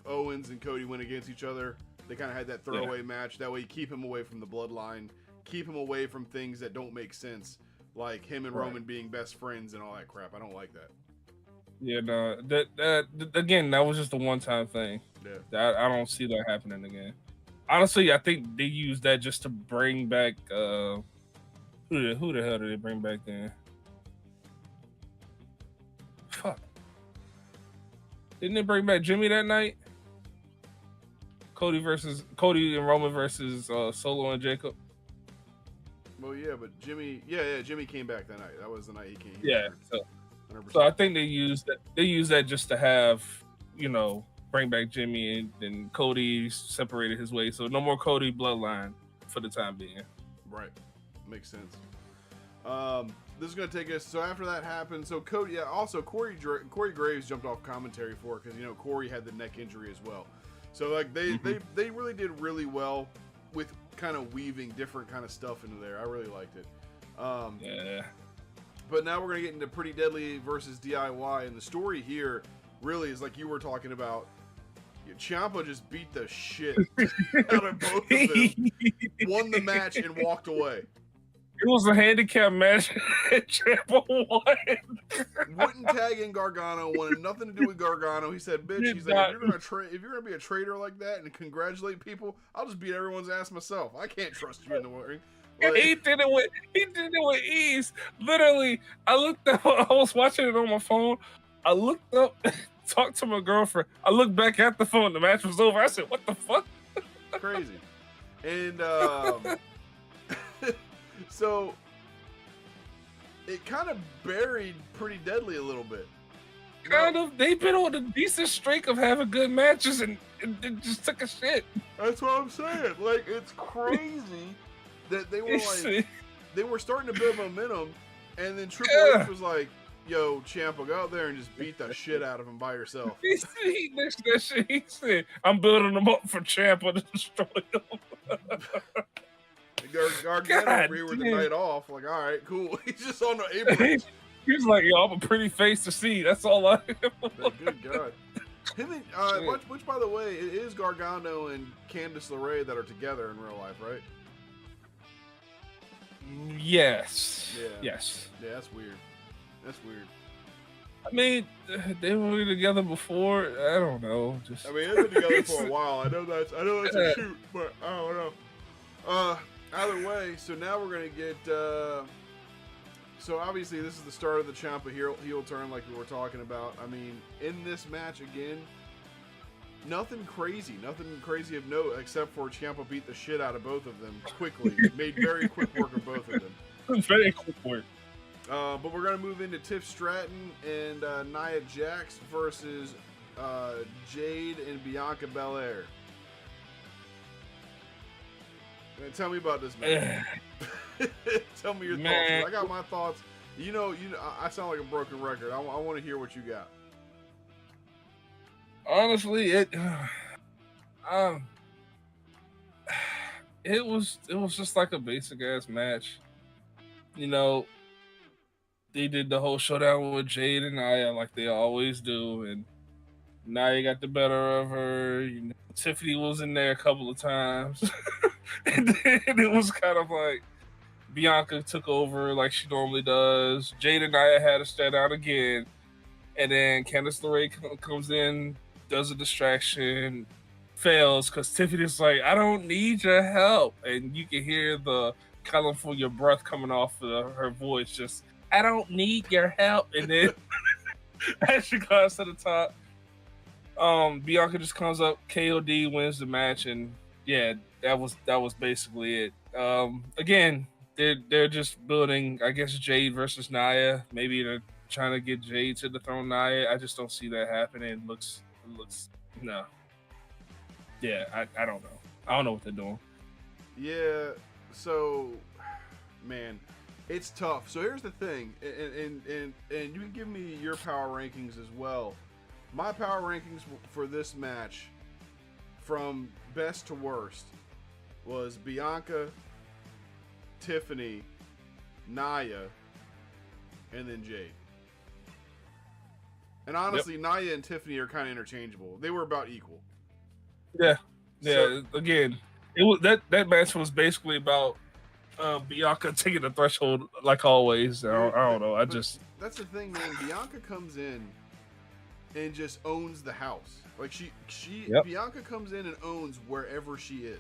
Owens and Cody went against each other. They kind of had that throwaway match. That way, you keep him away from the bloodline, keep him away from things that don't make sense, like him and Roman being best friends and all that crap. I don't like that. Yeah, no, that again, that was just a one-time thing. Yeah, I don't see that happening again. Honestly, I think they used that just to bring back who the hell did they bring back then? Fuck. Didn't they bring back Jimmy that night? Cody and Roman versus Solo and Jacob. Well, yeah, but Jimmy came back that night. That was the night he came. So I think they used that just to have, bring back Jimmy, and Cody separated his way. So no more Cody bloodline for the time being. Right. Makes sense. This is going to take us. So after that happened, so Cody, also Corey Graves jumped off commentary for it because Corey had the neck injury as well. So like they really did really well with kind of weaving different kind of stuff into there. I really liked it. Yeah. But now we're going to get into Pretty Deadly versus DIY, and the story here really is like you were talking about. Ciampa just beat the shit out of both of them, won the match, and walked away. It was a handicap match. Ciampa won. Wouldn't tag in Gargano. Wanted nothing to do with Gargano. He said, "Bitch." He's like, if you're gonna be a traitor like that and congratulate people, I'll just beat everyone's ass myself. I can't trust you in the ring. Like, he did it with ease. Literally, I looked up. I was watching it on my phone. I looked up, talked to my girlfriend. I looked back at the phone. The match was over. I said, "What the fuck?" Crazy. And so it kind of buried Pretty Deadly a little bit. Kind of. They've been on a decent streak of having good matches, and it just took a shit. That's what I'm saying. Like, it's crazy that they were they were starting to build momentum, and then Triple H was like, "Yo, Ciampa, go out there and just beat the shit out of him by yourself." He said, "I'm building them up for Ciampa to destroy them." Gargano over here with the night off. Like, all right, cool. He's just on the apron. He's like, "Yo, I'm a pretty face to see. That's all I am." Good God. Him and, which, by the way, it is Gargano and Candice LeRae that are together in real life, right? Yes. Yeah. Yes. Yeah, that's weird. That's weird. I mean, they were together before. I don't know. I mean, they've been together for a while. I know that's a shoot, but I don't know. Either way, so now we're gonna get. So obviously, this is the start of the Ciampa heel turn, like we were talking about. I mean, in this match again, nothing crazy of note, except for Ciampa beat the shit out of both of them quickly. Made very quick work of both of them. Very quick work. But we're gonna move into Tiff Stratton and Nia Jax versus Jade and Bianca Belair. Tell me about this match. Tell me your thoughts. I got my thoughts. I sound like a broken record. I want to hear what you got. Honestly, it was just like a basic ass match. They did the whole showdown with Jade and Nia like they always do, and Nia got the better of her. Tiffany was in there a couple of times. And then it was kind of like Bianca took over like she normally does. Jade and Nia had to stand out again. And then Candice LeRae comes in, does a distraction, fails because Tiffany's like, "I don't need your help." And you can hear the colorful your breath coming off of her voice, just, "I don't need your help." And then as she goes to the top, Bianca just comes up, KOD wins the match, and yeah, that was basically it. Again, they're just building, I guess, Jade versus Nia. Maybe they're trying to get Jade to dethrone Nia. I just don't see that happening. It looks no. Yeah, I don't know. I don't know what they're doing. Yeah, so man, it's tough. So here's the thing, and you can give me your power rankings as well. My power rankings for this match, from best to worst, was Bianca, Tiffany, Nia, and then Jade. And honestly, Nia and Tiffany are kind of interchangeable. They were about equal. Yeah. Yeah, again, it was that match was basically about Bianca taking the threshold like always. I don't know. That's the thing, man. Bianca comes in and just owns the house. Like Yep. Bianca comes in and owns wherever she is.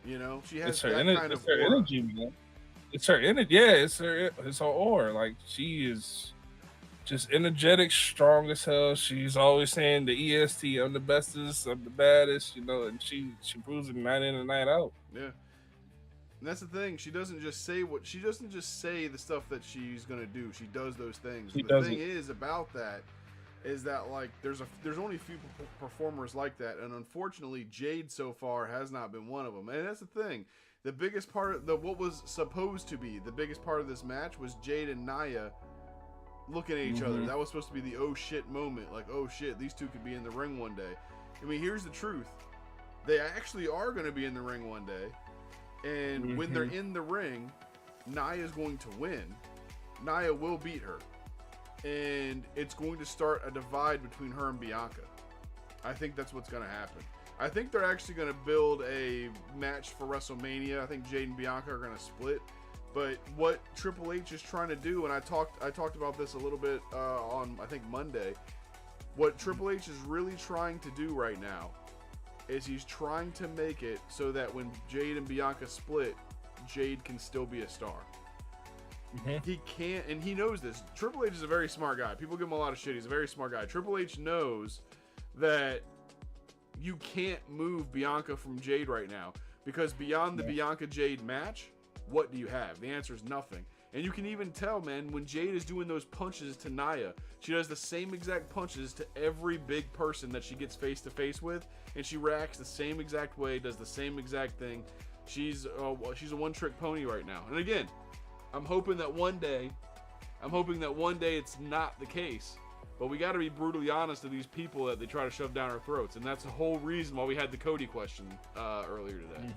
You know, she has that kind of aura. Energy, man. It's her energy. Yeah, it's her aura. Like she is just energetic, strong as hell. She's always saying the EST, I'm the bestest, I'm the baddest, you know, and she proves it night in and night out. Yeah. And that's the thing. She doesn't just say the stuff that she's gonna do. She does those things. She and the does thing it. is about that is that like there's only a few performers like that, and unfortunately Jade so far has not been one of them. And that's the thing. The biggest part of what was supposed to be the biggest part of this match was Jade and Nia looking at each other. That was supposed to be the oh shit moment. Like, oh shit, these two could be in the ring one day. I mean, here's the truth. They actually are going to be in the ring one day. And when they're in the ring, Nia's going to win. Nia will beat her. And it's going to start a divide between her and Bianca. I think that's what's going to happen. I think they're actually going to build a match for WrestleMania. I think Jade and Bianca are going to split. But what Triple H is trying to do, and I talked about this a little bit on, I think, Monday. What Triple H is really trying to do right now is he's trying to make it so that when Jade and Bianca split, Jade can still be a star. He can't, and he knows this. Triple H is a very smart guy. People give him a lot of shit. He's a very smart guy. Triple H knows that you can't move Bianca from Jade right now because beyond the Bianca Jade match, what do you have? The answer is nothing. And you can even tell, man, when Jade is doing those punches to Nia, she does the same exact punches to every big person that she gets face to face with, and she reacts the same exact way, does the same exact thing. She's a one-trick pony right now. And again, I'm hoping that one day it's not the case. But we got to be brutally honest to these people that they try to shove down our throats, and that's the whole reason why we had the Cody question earlier today.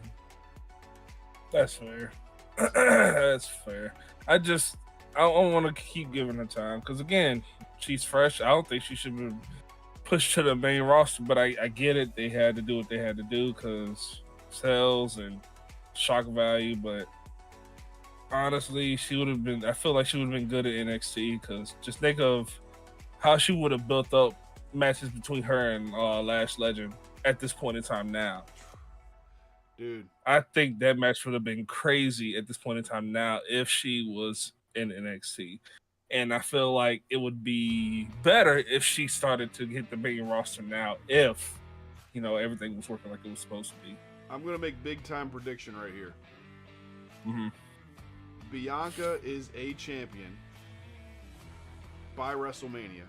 That's fair. That's fair. I don't want to keep giving her time because again, she's fresh. I don't think she should be pushed to the main roster, but I get it. They had to do what they had to do because sales and shock value. But honestly, I feel like she would have been good at NXT because just think of how she would have built up matches between her and Lash Legend at this point in time now. Dude, I think that match would have been crazy at this point in time now if she was in NXT. And I feel like it would be better if she started to hit the main roster now if, you know, everything was working like it was supposed to be. I'm going to make big time prediction right here. Bianca is a champion by WrestleMania.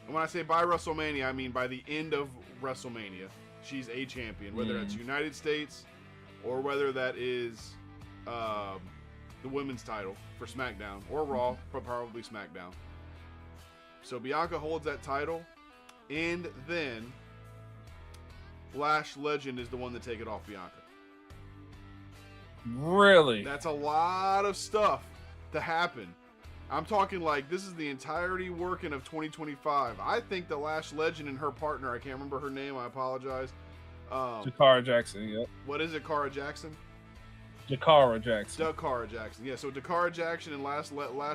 And when I say by WrestleMania, I mean by the end of WrestleMania. She's a champion, whether that's United States or whether that is the women's title for SmackDown or Raw, but probably SmackDown. So Bianca holds that title, and then Lash Legend is the one to take it off Bianca. Really? That's a lot of stuff to happen. I'm talking like this is the entirety working of 2025. I think the Lash Legend and her partner, I can't remember her name, I apologize. Jakara Jackson, yep. What is it, Cara Jackson? Jakara Jackson. Dakara Jackson. Yeah, so Dakara Jackson and Lash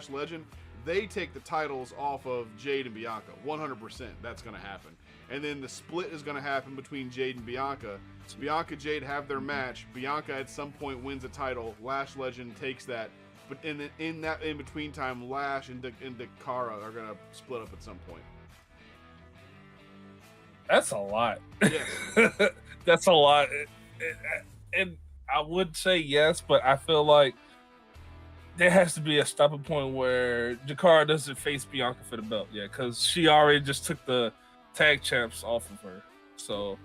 Legend, they take the titles off of Jade and Bianca. 100%. That's going to happen. And then the split is going to happen between Jade and Bianca. So Bianca Jade have their match. Bianca at some point wins a title. Lash Legend takes that. But in that in between time, Lash and Dakara are going to split up at some point. That's a lot. Yes. That's a lot. And I would say yes, but I feel like there has to be a stopping point where Jakara doesn't face Bianca for the belt yet, because she already just took the tag champs off of her. So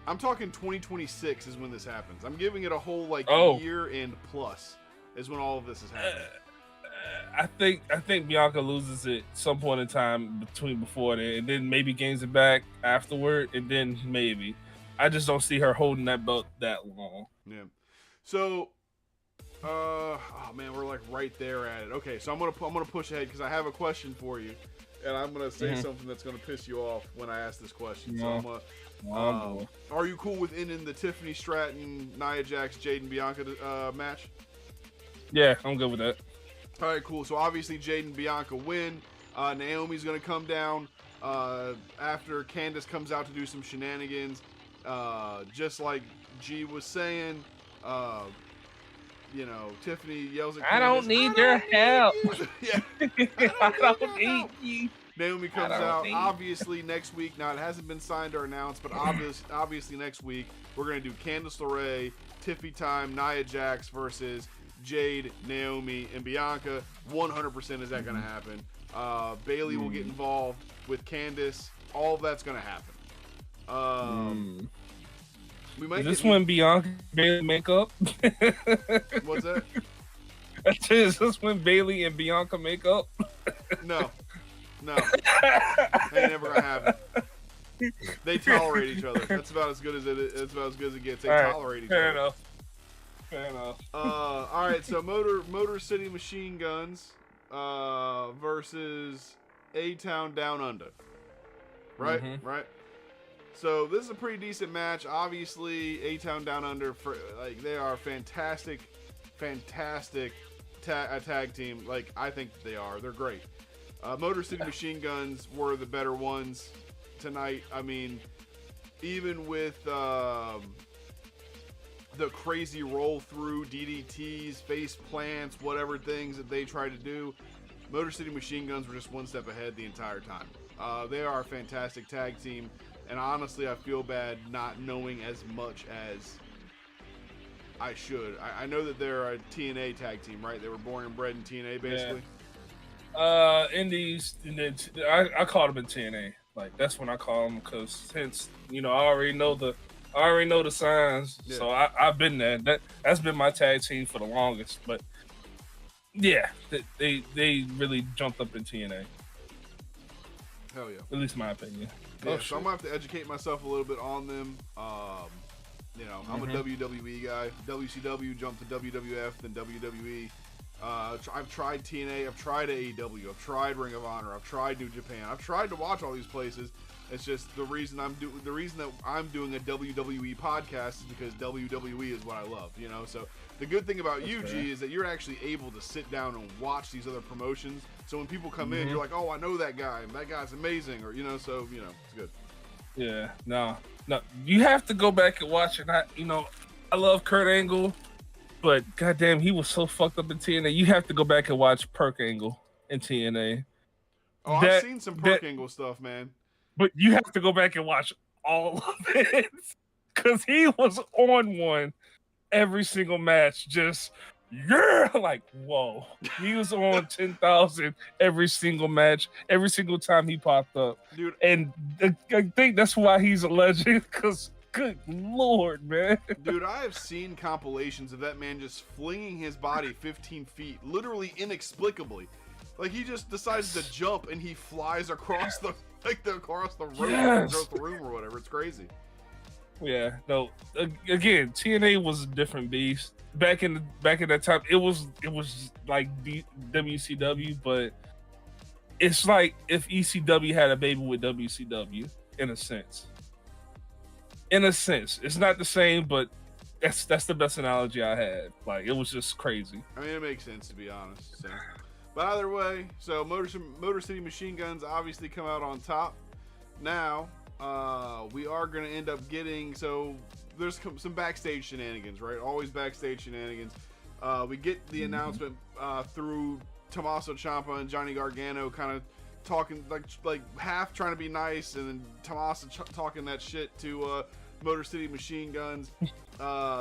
I'm talking 2026 is when this happens. I'm giving it a whole year and plus is when all of this is happening. I think Bianca loses it some point in time before then, and then maybe gains it back afterward, and then maybe. I just don't see her holding that belt that long. Yeah. So, oh man, we're like right there at it. Okay, so I'm gonna push ahead because I have a question for you. and I'm gonna say something that's gonna piss you off when I ask this question. So I'm gonna. Boy. Are you cool with ending the Tiffany Stratton, Nia Jax, Jade and Bianca match? Yeah, I'm good with that. All right, cool. So obviously Jade and Bianca win. Naomi's gonna come down after Candace comes out to do some shenanigans. Just like G was saying, you know, Tiffany yells at Candace, I don't need your help. Yeah, I don't need you. Naomi comes out. Obviously next week. Now it hasn't been signed or announced, but obviously next week we're gonna do Candice LeRae, Tiffy Time, Nia Jax versus Jade, Naomi, and Bianca. 100% is that gonna happen. Bailey will get involved with Candice. All of that's gonna happen. We might. Is this when Bianca Bailey make up? What's that? Is this when Bailey and Bianca make up? No. Ain't never gonna happen. They tolerate each other. That's about as good as it. That's about as good as it gets. They tolerate each other. Fair enough. All right. So Motor City Machine Guns versus A-Town Down Under. Right. Right. So this is a pretty decent match. Obviously, A-Town Down Under, they are fantastic tag team. Like, I think they are. They're great. Motor City Machine Guns were the better ones tonight. I mean, even with the crazy roll through DDTs, face plants, whatever things that they tried to do, Motor City Machine Guns were just one step ahead the entire time. They are a fantastic tag team. And honestly, I feel bad not knowing as much as I should. I know that they're a TNA tag team, right? They were born and bred in TNA, basically. Yeah. Indies, I called them in TNA. Like, that's when I call them, because since I already know the signs, yeah. So I've been there. That's been my tag team for the longest. But yeah, they really jumped up in TNA. Hell yeah. At least my opinion. Yeah, so I'm gonna have to educate myself a little bit on them. I'm a WWE guy. WCW jumped to WWF, then WWE. I've tried TNA, I've tried AEW, I've tried Ring of Honor, I've tried New Japan, I've tried to watch all these places. It's just the reason that I'm doing a WWE podcast is because WWE is what I love, So the good thing about G is that you're actually able to sit down and watch these other promotions. So when people come in, you're like, oh, I know that guy, and that guy's amazing, or so it's good. Yeah, no, you have to go back and watch it. I love Kurt Angle, but goddamn, he was so fucked up in TNA. You have to go back and watch Perk Angle in TNA. Oh, I've seen some Perk Angle stuff, man. But you have to go back and watch all of it, because he was on one every single match. Just like, whoa, he was on 10,000 every single match, every single time he popped up, dude. And I think that's why he's a legend. Because good lord, man, dude, I have seen compilations of that man just flinging his body 15 feet, literally inexplicably. Like, he just decides to jump and he flies across the room, across the room or whatever. It's crazy. Yeah, no. Again, TNA was a different beast back in that time. It was like WCW, but it's like if ECW had a baby with WCW in a sense. It's not the same, but that's the best analogy I had. Like, it was just crazy. I mean, it makes sense, to be honest. So. But either way, so Motor City Machine Guns obviously come out on top. Now, we are going to end up getting, so there's some backstage shenanigans, right? Always backstage shenanigans. We get the announcement through Tommaso Ciampa and Johnny Gargano kind of talking, like half trying to be nice, and then Tommaso talking that shit to Motor City Machine Guns.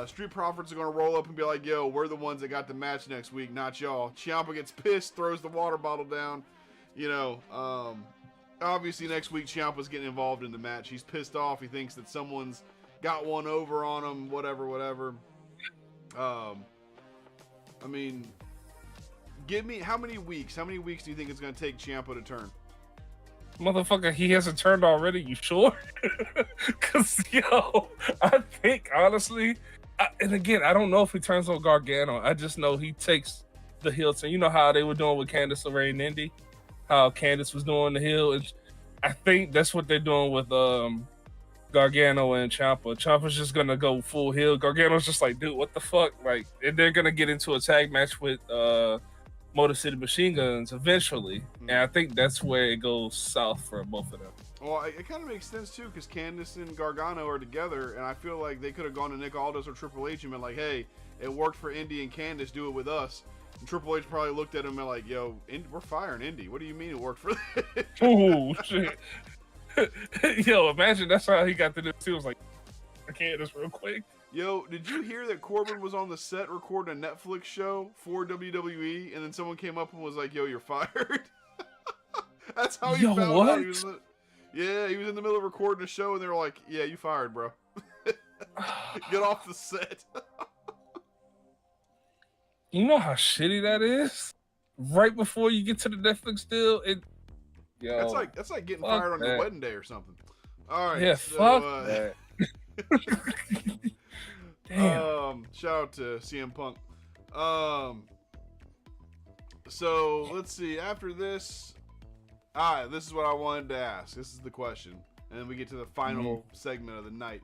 Street Profits are going to roll up and be like, yo, we're the ones that got the match next week, not y'all. Ciampa gets pissed, throws the water bottle down. Obviously next week Ciampa's getting involved in the match. He's pissed off. He thinks that someone's got one over on him, whatever. I mean, give me how many weeks do you think it's going to take Ciampa to turn? Motherfucker, he hasn't turned already. You sure? Because, I think, honestly, and again, I don't know if he turns on Gargano. I just know he takes the heel turn. You know how they were doing with Candice LeRae and Indy? how Candace was doing the heel. And I think that's what they're doing with Gargano and Ciampa. Ciampa's just gonna go full heel. Gargano's just like, dude, what the fuck? Like, and they're gonna get into a tag match with Motor City Machine Guns eventually, and I think that's where it goes south for both of them. Well, it kind of makes sense too, because Candice and Gargano are together, and I feel like they could have gone to Nick Aldis or Triple H and been like, "Hey, it worked for Indy and Candice, do it with us." And Triple H probably looked at him and like, "Yo, we're firing Indy. What do you mean it worked for?" Oh shit! Yo, imagine that's how he got to this. He was like, "I can't just real quick." Yo, did you hear that Corbin was on the set recording a Netflix show for WWE, and then someone came up and was like, "Yo, you're fired." That's how he found what? out. He was in the middle of recording a show, and they were like, "Yeah, you fired, bro. Get off the set." You know how shitty that is? Right before you get to the Netflix deal, That's like getting fired on your wedding day or something. All right. Yeah, so, fuck that. Damn. Shout out to CM Punk. So let's see. After this, this is what I wanted to ask. This is the question, and then we get to the final segment of the night.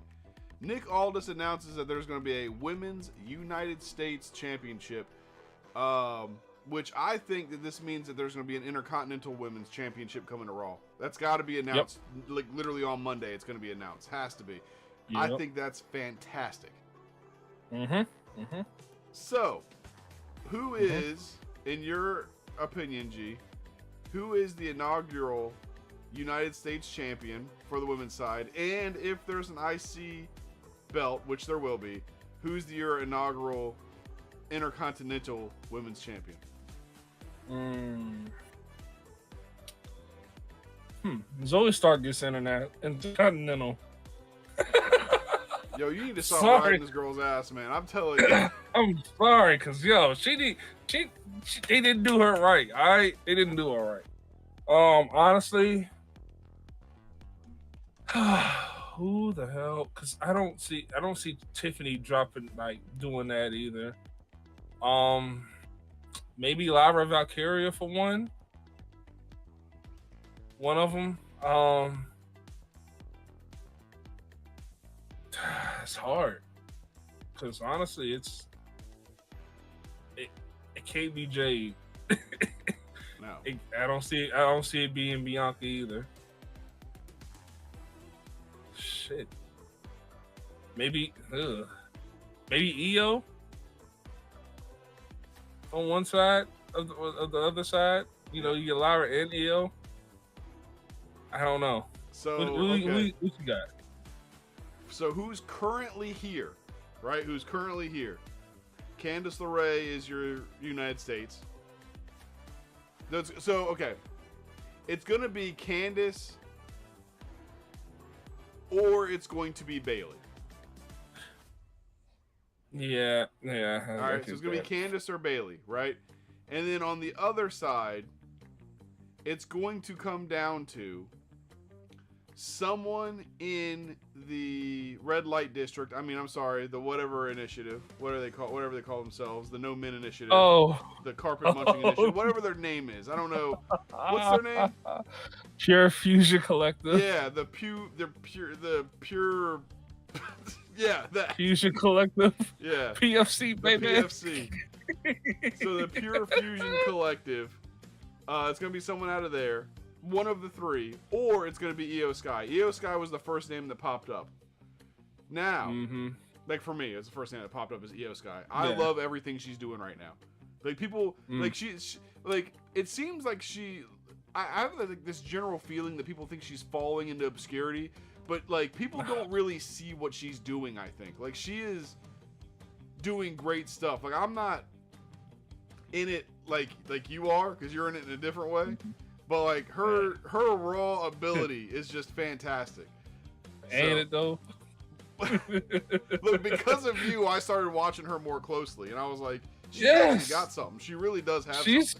Nick Aldis announces that there's going to be a Women's United States Championship, which I think that this means that there's going to be an Intercontinental Women's Championship coming to Raw. That's got to be announced. Like literally on Monday, it's going to be announced. Has to be. Yep. I think that's fantastic. So, who is, in your opinion, G, who is the inaugural United States champion for the women's side? And if there's an IC belt, which there will be, who's your inaugural Intercontinental Women's Champion? Zoe Stark gets Intercontinental. Yo, you need to stop riding this girl's ass, man. I'm telling you. I'm sorry, cause they didn't do her right. All right, they didn't do her right. Honestly, who the hell? Cause I don't see Tiffany dropping doing that either. Maybe Lyra Valkyria for one. One of them. It's hard, cause honestly, it can't be Jade. No, I don't see it being Bianca either. Shit. Maybe Io on one side of the other side. You know, you get Lyra and Io. I don't know. So what you got? So who's currently here, right? Who's currently here? Candice LeRae is your United States. So, okay. It's going to be Candice or it's going to be Bayley. Yeah. All right, so it's going to be Candice or Bayley, right? And then on the other side, it's going to come down to someone in the red light district. I mean, I'm sorry, the whatever initiative. Whatever they call themselves, the No Men Initiative. Oh, the Carpet Munching Initiative. Whatever their name is, I don't know. What's their name? Pure Fusion Collective. Yeah, the pure. Yeah, that Fusion Collective. Yeah, PFC baby. PFC. So the Pure Fusion Collective. It's gonna be someone out of there. One of the three, or it's going to be Io Sky. Io Sky was the first name that popped up. Now, like for me, it's the first name that popped up is Io Sky. I love everything she's doing right now. Like people, like she, like it seems like I have like this general feeling that people think she's falling into obscurity, but like people don't really see what she's doing. I think like she is doing great stuff. Like I'm not in it like you are because you're in it in a different way. But like her raw ability is just fantastic. Ain't it though? Look, because of you, I started watching her more closely, and I was like, "She's really got something. She really does have. She's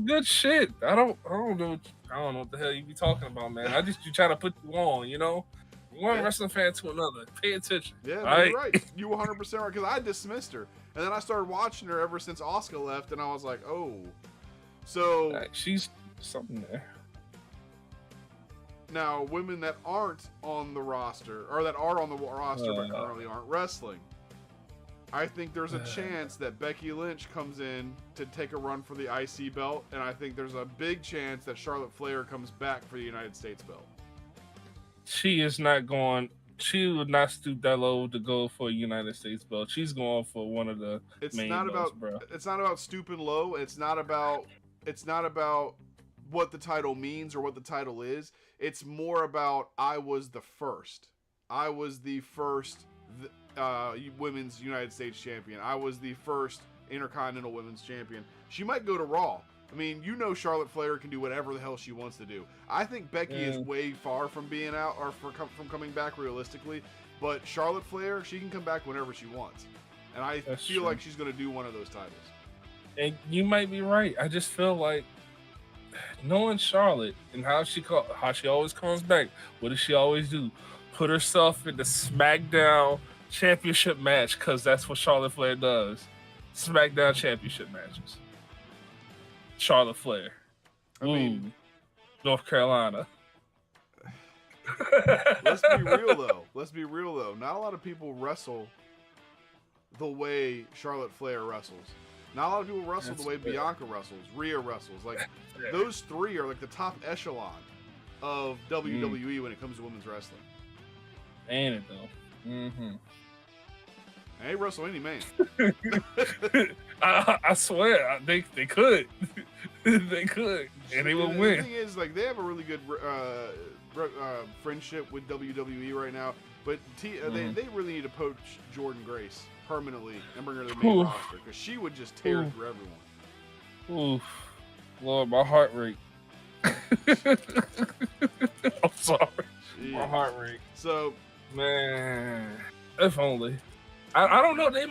good shit. I don't know what the hell you be talking about, man. You try to put you on, you know. One wrestling fan to another. Pay attention. Yeah, right? You're right. You 100% right because I dismissed her, and then I started watching her ever since Asuka left, and I was like, oh, so she's something there. Now, women that aren't on the roster, or that are on the roster but currently aren't wrestling, I think there's a chance that Becky Lynch comes in to take a run for the IC belt, and I think there's a big chance that Charlotte Flair comes back for the United States belt. She is not going. She would not stoop that low to go for a United States belt. She's going for one of the main belts, bro. It's not about stooping low. It's not about what the title means or what the title is. It's more about I was the first. I was the first women's United States champion. I was the first Intercontinental Women's Champion. She might go to Raw. I mean, you know Charlotte Flair can do whatever the hell she wants to do. I think Becky is way far from being out or from coming back realistically, but Charlotte Flair, she can come back whenever she wants. And I feel like she's going to do one of those titles. And you might be right. I just feel like knowing Charlotte and how she always comes back, what does she always do? Put herself in the SmackDown championship match, because that's what Charlotte Flair does. SmackDown championship matches. Charlotte Flair. I mean, North Carolina. Let's be real though. Not a lot of people wrestle the way Charlotte Flair wrestles. Not a lot of people wrestle the way Bianca wrestles, Rhea wrestles. Like those three are like the top echelon of WWE when it comes to women's wrestling. Ain't it though? Mm-hmm. I ain't wrestle any man. I swear they could. They could, and they would win. The thing is, like, they have a really good friendship with WWE right now, but they really need to poach Jordynne Grace permanently and bring her to the main roster, because she would just tear through everyone. Oof, Lord, my heart rate. I'm sorry, my heart rate. So, man, if only. I don't know. They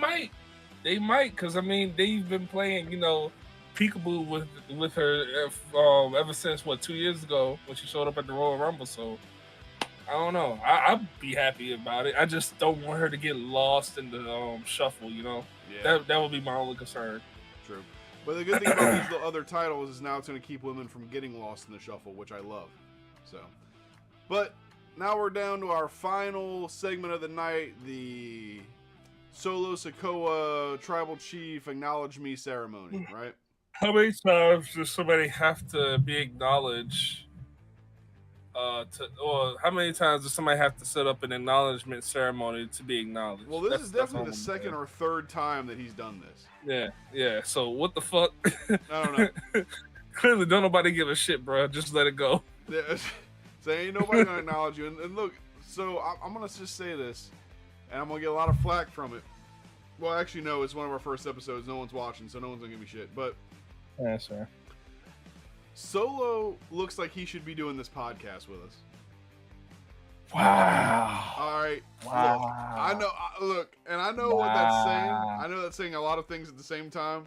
might, because I mean they've been playing, peekaboo with her ever since 2 years ago when she showed up at the Royal Rumble. So I don't know. I'd be happy about it. I just don't want her to get lost in the shuffle. Yeah. That would be my only concern. True. But the good thing about these other titles is now it's going to keep women from getting lost in the shuffle, which I love. So, but now we're down to our final segment of the night, the Solo Sikoa Tribal Chief Acknowledge Me ceremony, right? How many times does somebody have to be acknowledged? Or how many times does somebody have to set up an acknowledgement ceremony to be acknowledged? Well, this is definitely the second or third time that he's done this. Yeah. So what the fuck? I don't know. Clearly, don't nobody give a shit, bro. Just let it go. Yeah. So ain't nobody gonna acknowledge you. And look, so I'm gonna just say this, and I'm gonna get a lot of flack from it. Well, actually, no, it's one of our first episodes. No one's watching, so no one's gonna give me shit. But yeah, sir. Solo looks like he should be doing this podcast with us. Wow. All right. Wow. I know what that's saying. I know that's saying a lot of things at the same time.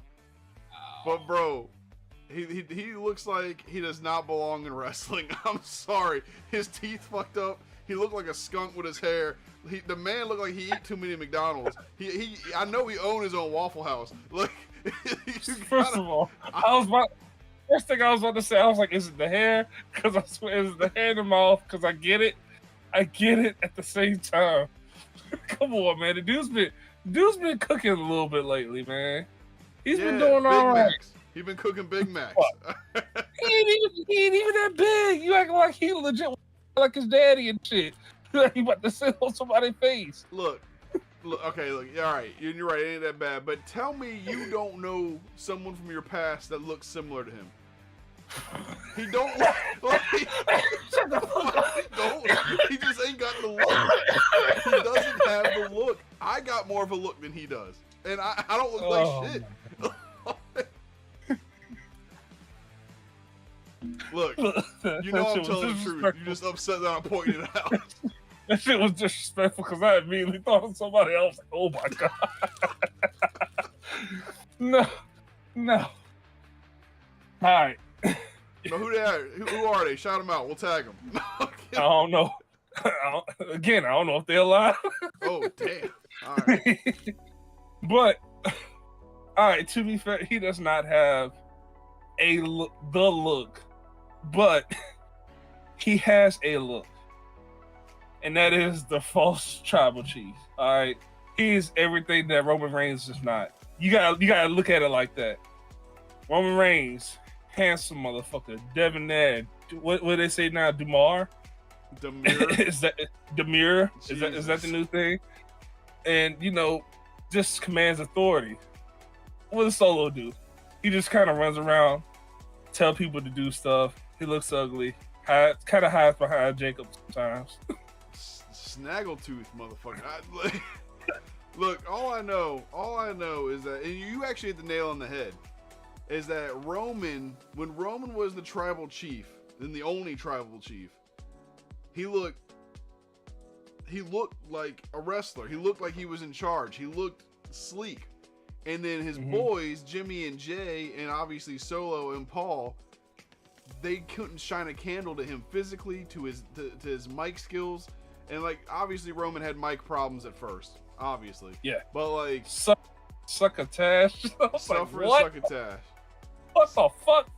But bro, he looks like he does not belong in wrestling. I'm sorry. His teeth fucked up. He looked like a skunk with his hair. The man looked like he ate too many McDonald's. I know he owned his own Waffle House. Like, first of all, first thing I was about to say, I was like, is it the hair? Because I swear, is it the hair in the mouth? Because I get it at the same time. Come on, man. The dude's been cooking a little bit lately, man. He's been doing all right. He's been cooking Big Macs. he ain't even that big. You acting like he legit like his daddy and shit. He about to sit on somebody's face. Look, okay, look, all right, you're right, it ain't that bad. But tell me you don't know someone from your past that looks similar to him. He don't look like he don't. He just ain't got the look. He doesn't have the look. I got more of a look than he does, and I don't look like shit. Look, you know I'm telling the truth. You're just upset that I'm pointing it out. That shit was disrespectful because I immediately thought of somebody else. Like, oh my god. No. All right. No, who they are? Who are they? Shout them out. We'll tag them. I don't know. Again, I don't know if they're alive. Oh, damn. All right. But, all right, to be fair, he does not have the look. But he has a look, and that is the false tribal chief. All right, he's everything that Roman Reigns is not. You gotta look at it like that. Roman Reigns, handsome motherfucker, debonair. What they say now? Demar. Demir. Is that Demir? Jesus. Is that the new thing? And just commands authority. What does Solo do? He just kind of runs around, tell people to do stuff. He looks ugly. Kind of hides behind Jacob sometimes. Snaggletooth, motherfucker. Look, all I know is that, and you actually hit the nail on the head, is that when Roman was the tribal chief, then the only tribal chief, he looked like a wrestler. He looked like he was in charge. He looked sleek. And then his boys, Jimmy and Jay, and obviously Solo and Paul, they couldn't shine a candle to him physically, to his mic skills. And like, obviously Roman had mic problems at first, obviously. Yeah. But like, succotash. Suffer Like, and succotash. what the fuck?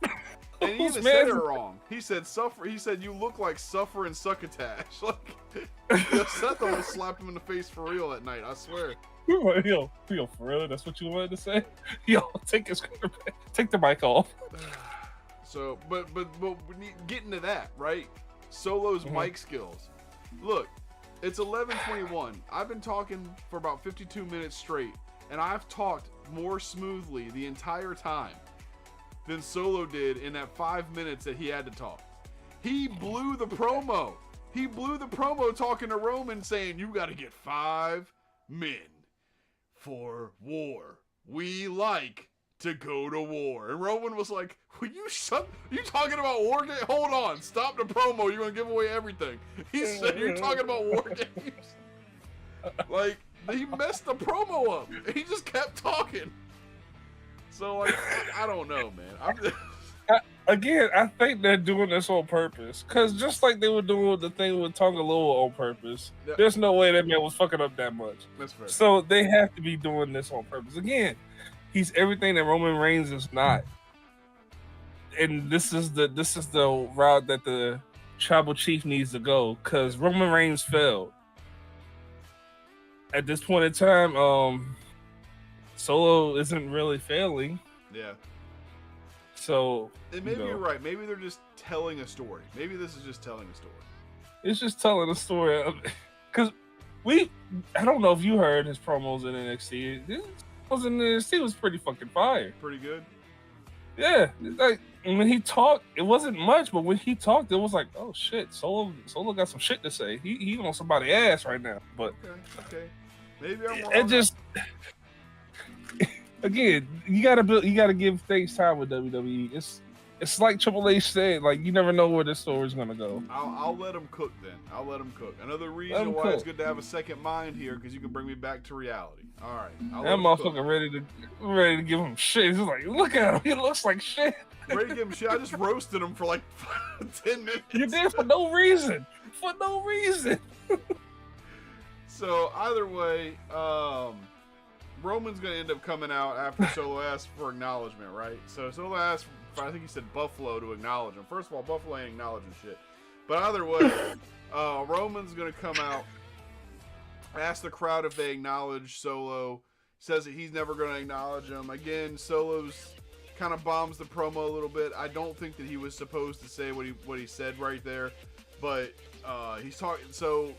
And he even said it wrong. He said suffer. He said you look like Suffer and Succotash. Like, Seth almost slapped him in the face for real that night. I swear. Yo, for real? That's what you wanted to say? Yo, take the mic off. So, but getting to that, right? Solo's mic skills. Look, it's 11:21. I've been talking for about 52 minutes straight, and I've talked more smoothly the entire time than Solo did in that 5 minutes that he had to talk. He blew the promo. He blew the promo talking to Roman saying, you got to get 5 men for war. We like to go to war. And Roman was like, will you shut? You talking about war games? Hold on. Stop the promo. You're going to give away everything. He said, you're talking about war games? Like, he messed the promo up. He just kept talking. So, like, I don't know, man. Again, I think they're doing this on purpose. Because just like they were doing the thing with Tonga Loa on purpose, there's no way that man was fucking up that much. That's fair. So they have to be doing this on purpose. Again, he's everything that Roman Reigns is not. And this is the route that the tribal chief needs to go. Because Roman Reigns failed. At this point in time, Solo isn't really failing. Yeah. So, and maybe you're right. Maybe they're just telling a story. Maybe this is just telling a story. It's just telling a story. Because I don't know if you heard his promos in NXT. His promos in NXT was pretty fucking fire. Pretty good. Yeah. Like, when he talked, it wasn't much, but when he talked, it was like, oh shit, Solo got some shit to say. He on somebody's ass right now. But okay. Maybe I'm wrong. It just again, you gotta give things time with WWE. It's like Triple H said, like you never know where this story's gonna go. I'll let him cook then. I'll let him cook. Another reason why it's good to have a second mind here, because you can bring me back to reality. All right. That motherfucker ready to give him shit. He's like, look at him. He looks like shit. Ready to give him shit. I just roasted him for like 10 minutes. You did for no reason. For no reason. So either way, Roman's gonna end up coming out after Solo asks for acknowledgement, right? So Solo asked for, I think he said Buffalo to acknowledge him. First of all, Buffalo ain't acknowledging shit. But either way, Roman's gonna come out, ask the crowd if they acknowledge Solo, says that he's never gonna acknowledge him. Again, Solo's kind of bombs the promo a little bit. I don't think that he was supposed to say what he said right there, but he's talking. So,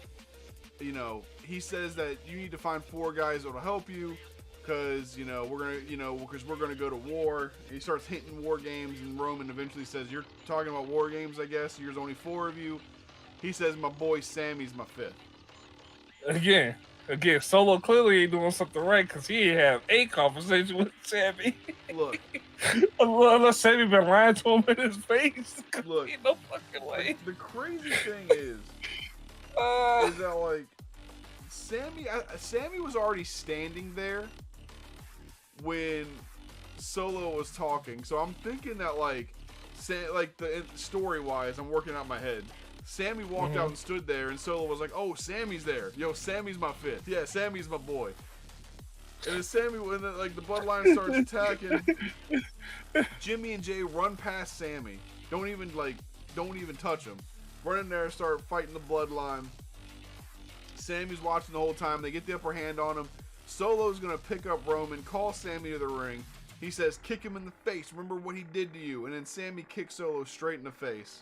you know, he says that you need to find 4 guys that'll help you, because we're gonna go to war. And he starts hinting war games, and Roman eventually says, "You're talking about war games, I guess. There's only 4 of you." He says, "My boy Sami's my 5th." Again, Solo clearly ain't doing something right, because he ain't have a conversation with Sami. Look, unless Sami been lying to him in his face. Look, ain't no fucking way. The crazy thing is that like Sami was already standing there when Solo was talking, so I'm thinking that like the story wise, I'm working out in my head. Sami walked out and stood there, and Solo was like, "Oh, Sami's there. Yo, Sami's my 5th. Yeah, Sami's my boy." And then Sami, when the bloodline starts attacking, Jimmy and Jay run past Sami. Don't even touch him. run in there, start fighting the bloodline. Sami's watching the whole time. They get the upper hand on him. Solo's going to pick up Roman, call Sami to the ring. He says, kick him in the face. Remember what he did to you. And then Sami kicks Solo straight in the face.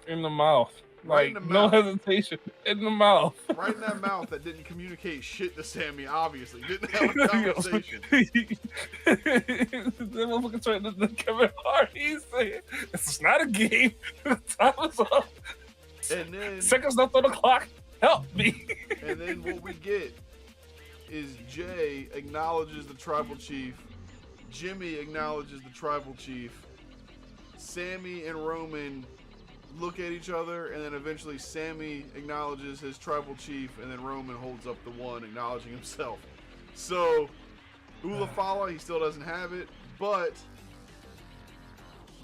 In the mouth. Right Like, in the no mouth. hesitation. In the mouth. Right in that mouth that didn't communicate shit to Sami, obviously. Didn't have a conversation. That motherfucker trying to Kevin Hart. He's saying, this is not a game. Time is up. And then, Seconds left on the clock. Help me. and then what we get is Jay acknowledges the tribal chief. Jimmy acknowledges the tribal chief. Sami and Roman look at each other, and then eventually Sami acknowledges his tribal chief, and then Roman holds up the one, acknowledging himself. So, Ula Fala, he still doesn't have it, but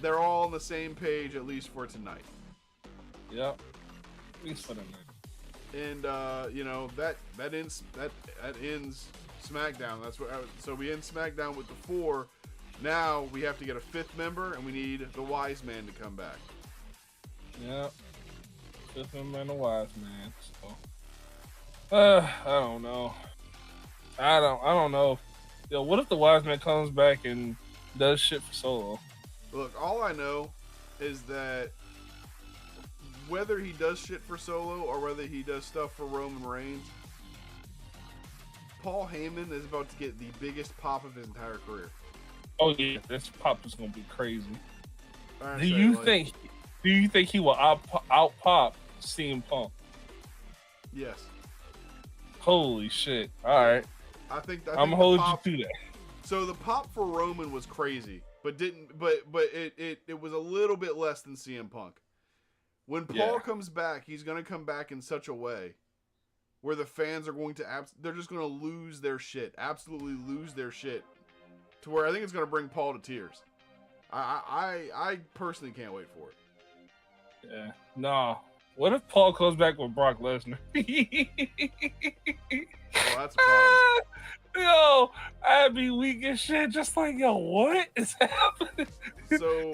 they're all on the same page, at least for tonight. Yep. At least for the night. And you know that ends SmackDown. That's what. So we end SmackDown with the 4. Now we have to get a 5th member, and we need the Wise Man to come back. Yep. Fifth member and a wise man. So, I don't know. I don't know. Yo, what if the wise man comes back and does shit for Solo? Look, all I know is that whether he does shit for Solo or whether he does stuff for Roman Reigns, Paul Heyman is about to get the biggest pop of his entire career. Oh yeah, this pop is gonna be crazy. I'm Do saying, you like, think he will out pop CM Punk? Yes. Holy shit! All right, I think I'm the holding pop- you to that. So the pop for Roman was crazy, but it was a little bit less than CM Punk. When Paul comes back, he's going to come back in such a way where the fans are going to they're just going to lose their shit, absolutely lose their shit, to where I think it's going to bring Paul to tears. I personally can't wait for it. Yeah, nah. What if Paul comes back with Brock Lesnar? Oh, that's a problem. Yo, I'd be weak as shit. Just like, yo, what is happening? So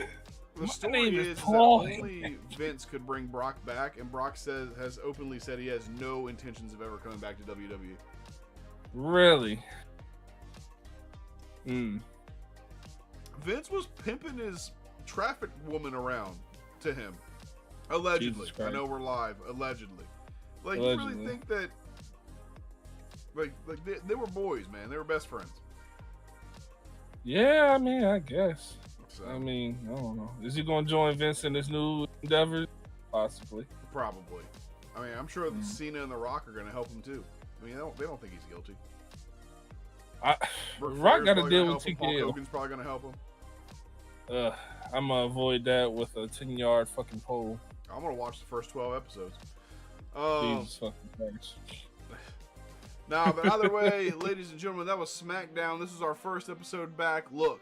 the My story name is is that Paul. only Vince could bring Brock back, and Brock has openly said he has no intentions of ever coming back to WWE. Really? Hmm. Vince was pimping his traffic woman around to him. Allegedly. Jesus Christ. I know we're live. Allegedly. Like, Allegedly. you really think that... Like they were boys, man. They were best friends. Yeah, I mean, I guess. So, I mean, I don't know. Is he going to join Vince in his new endeavors? Possibly. probably. I mean, I'm sure that Cena and The Rock are going to help him, too. I mean, they don't think he's guilty. Ric Rock Flair's got to probably deal gonna with help him. Paul TKO. Hogan's probably going to help him. I'm going to avoid that with a 10-yard fucking pole. I'm going to watch the first 12 episodes. Jesus fucking Christ. Nah, but either way, ladies and gentlemen, that was SmackDown. This is our first episode back. Look,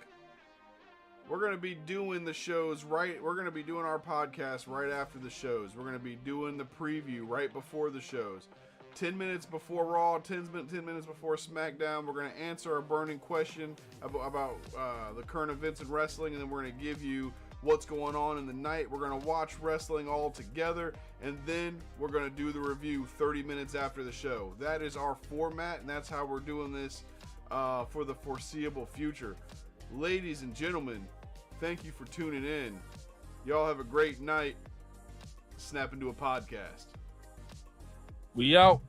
we're going to be doing the shows right. We're going to be doing our podcast right after the shows. We're going to be doing the preview right before the shows. 10 minutes before Raw, 10 minutes before SmackDown. We're going to answer a burning question about the current events in wrestling, and then we're going to give you what's going on in the night. We're going to watch wrestling all together, and then we're going to do the review 30 minutes after the show. That is our format, and that's how we're doing this for the foreseeable future. Ladies and gentlemen, thank you for tuning in. Y'all have a great night. Snap into a podcast. We out.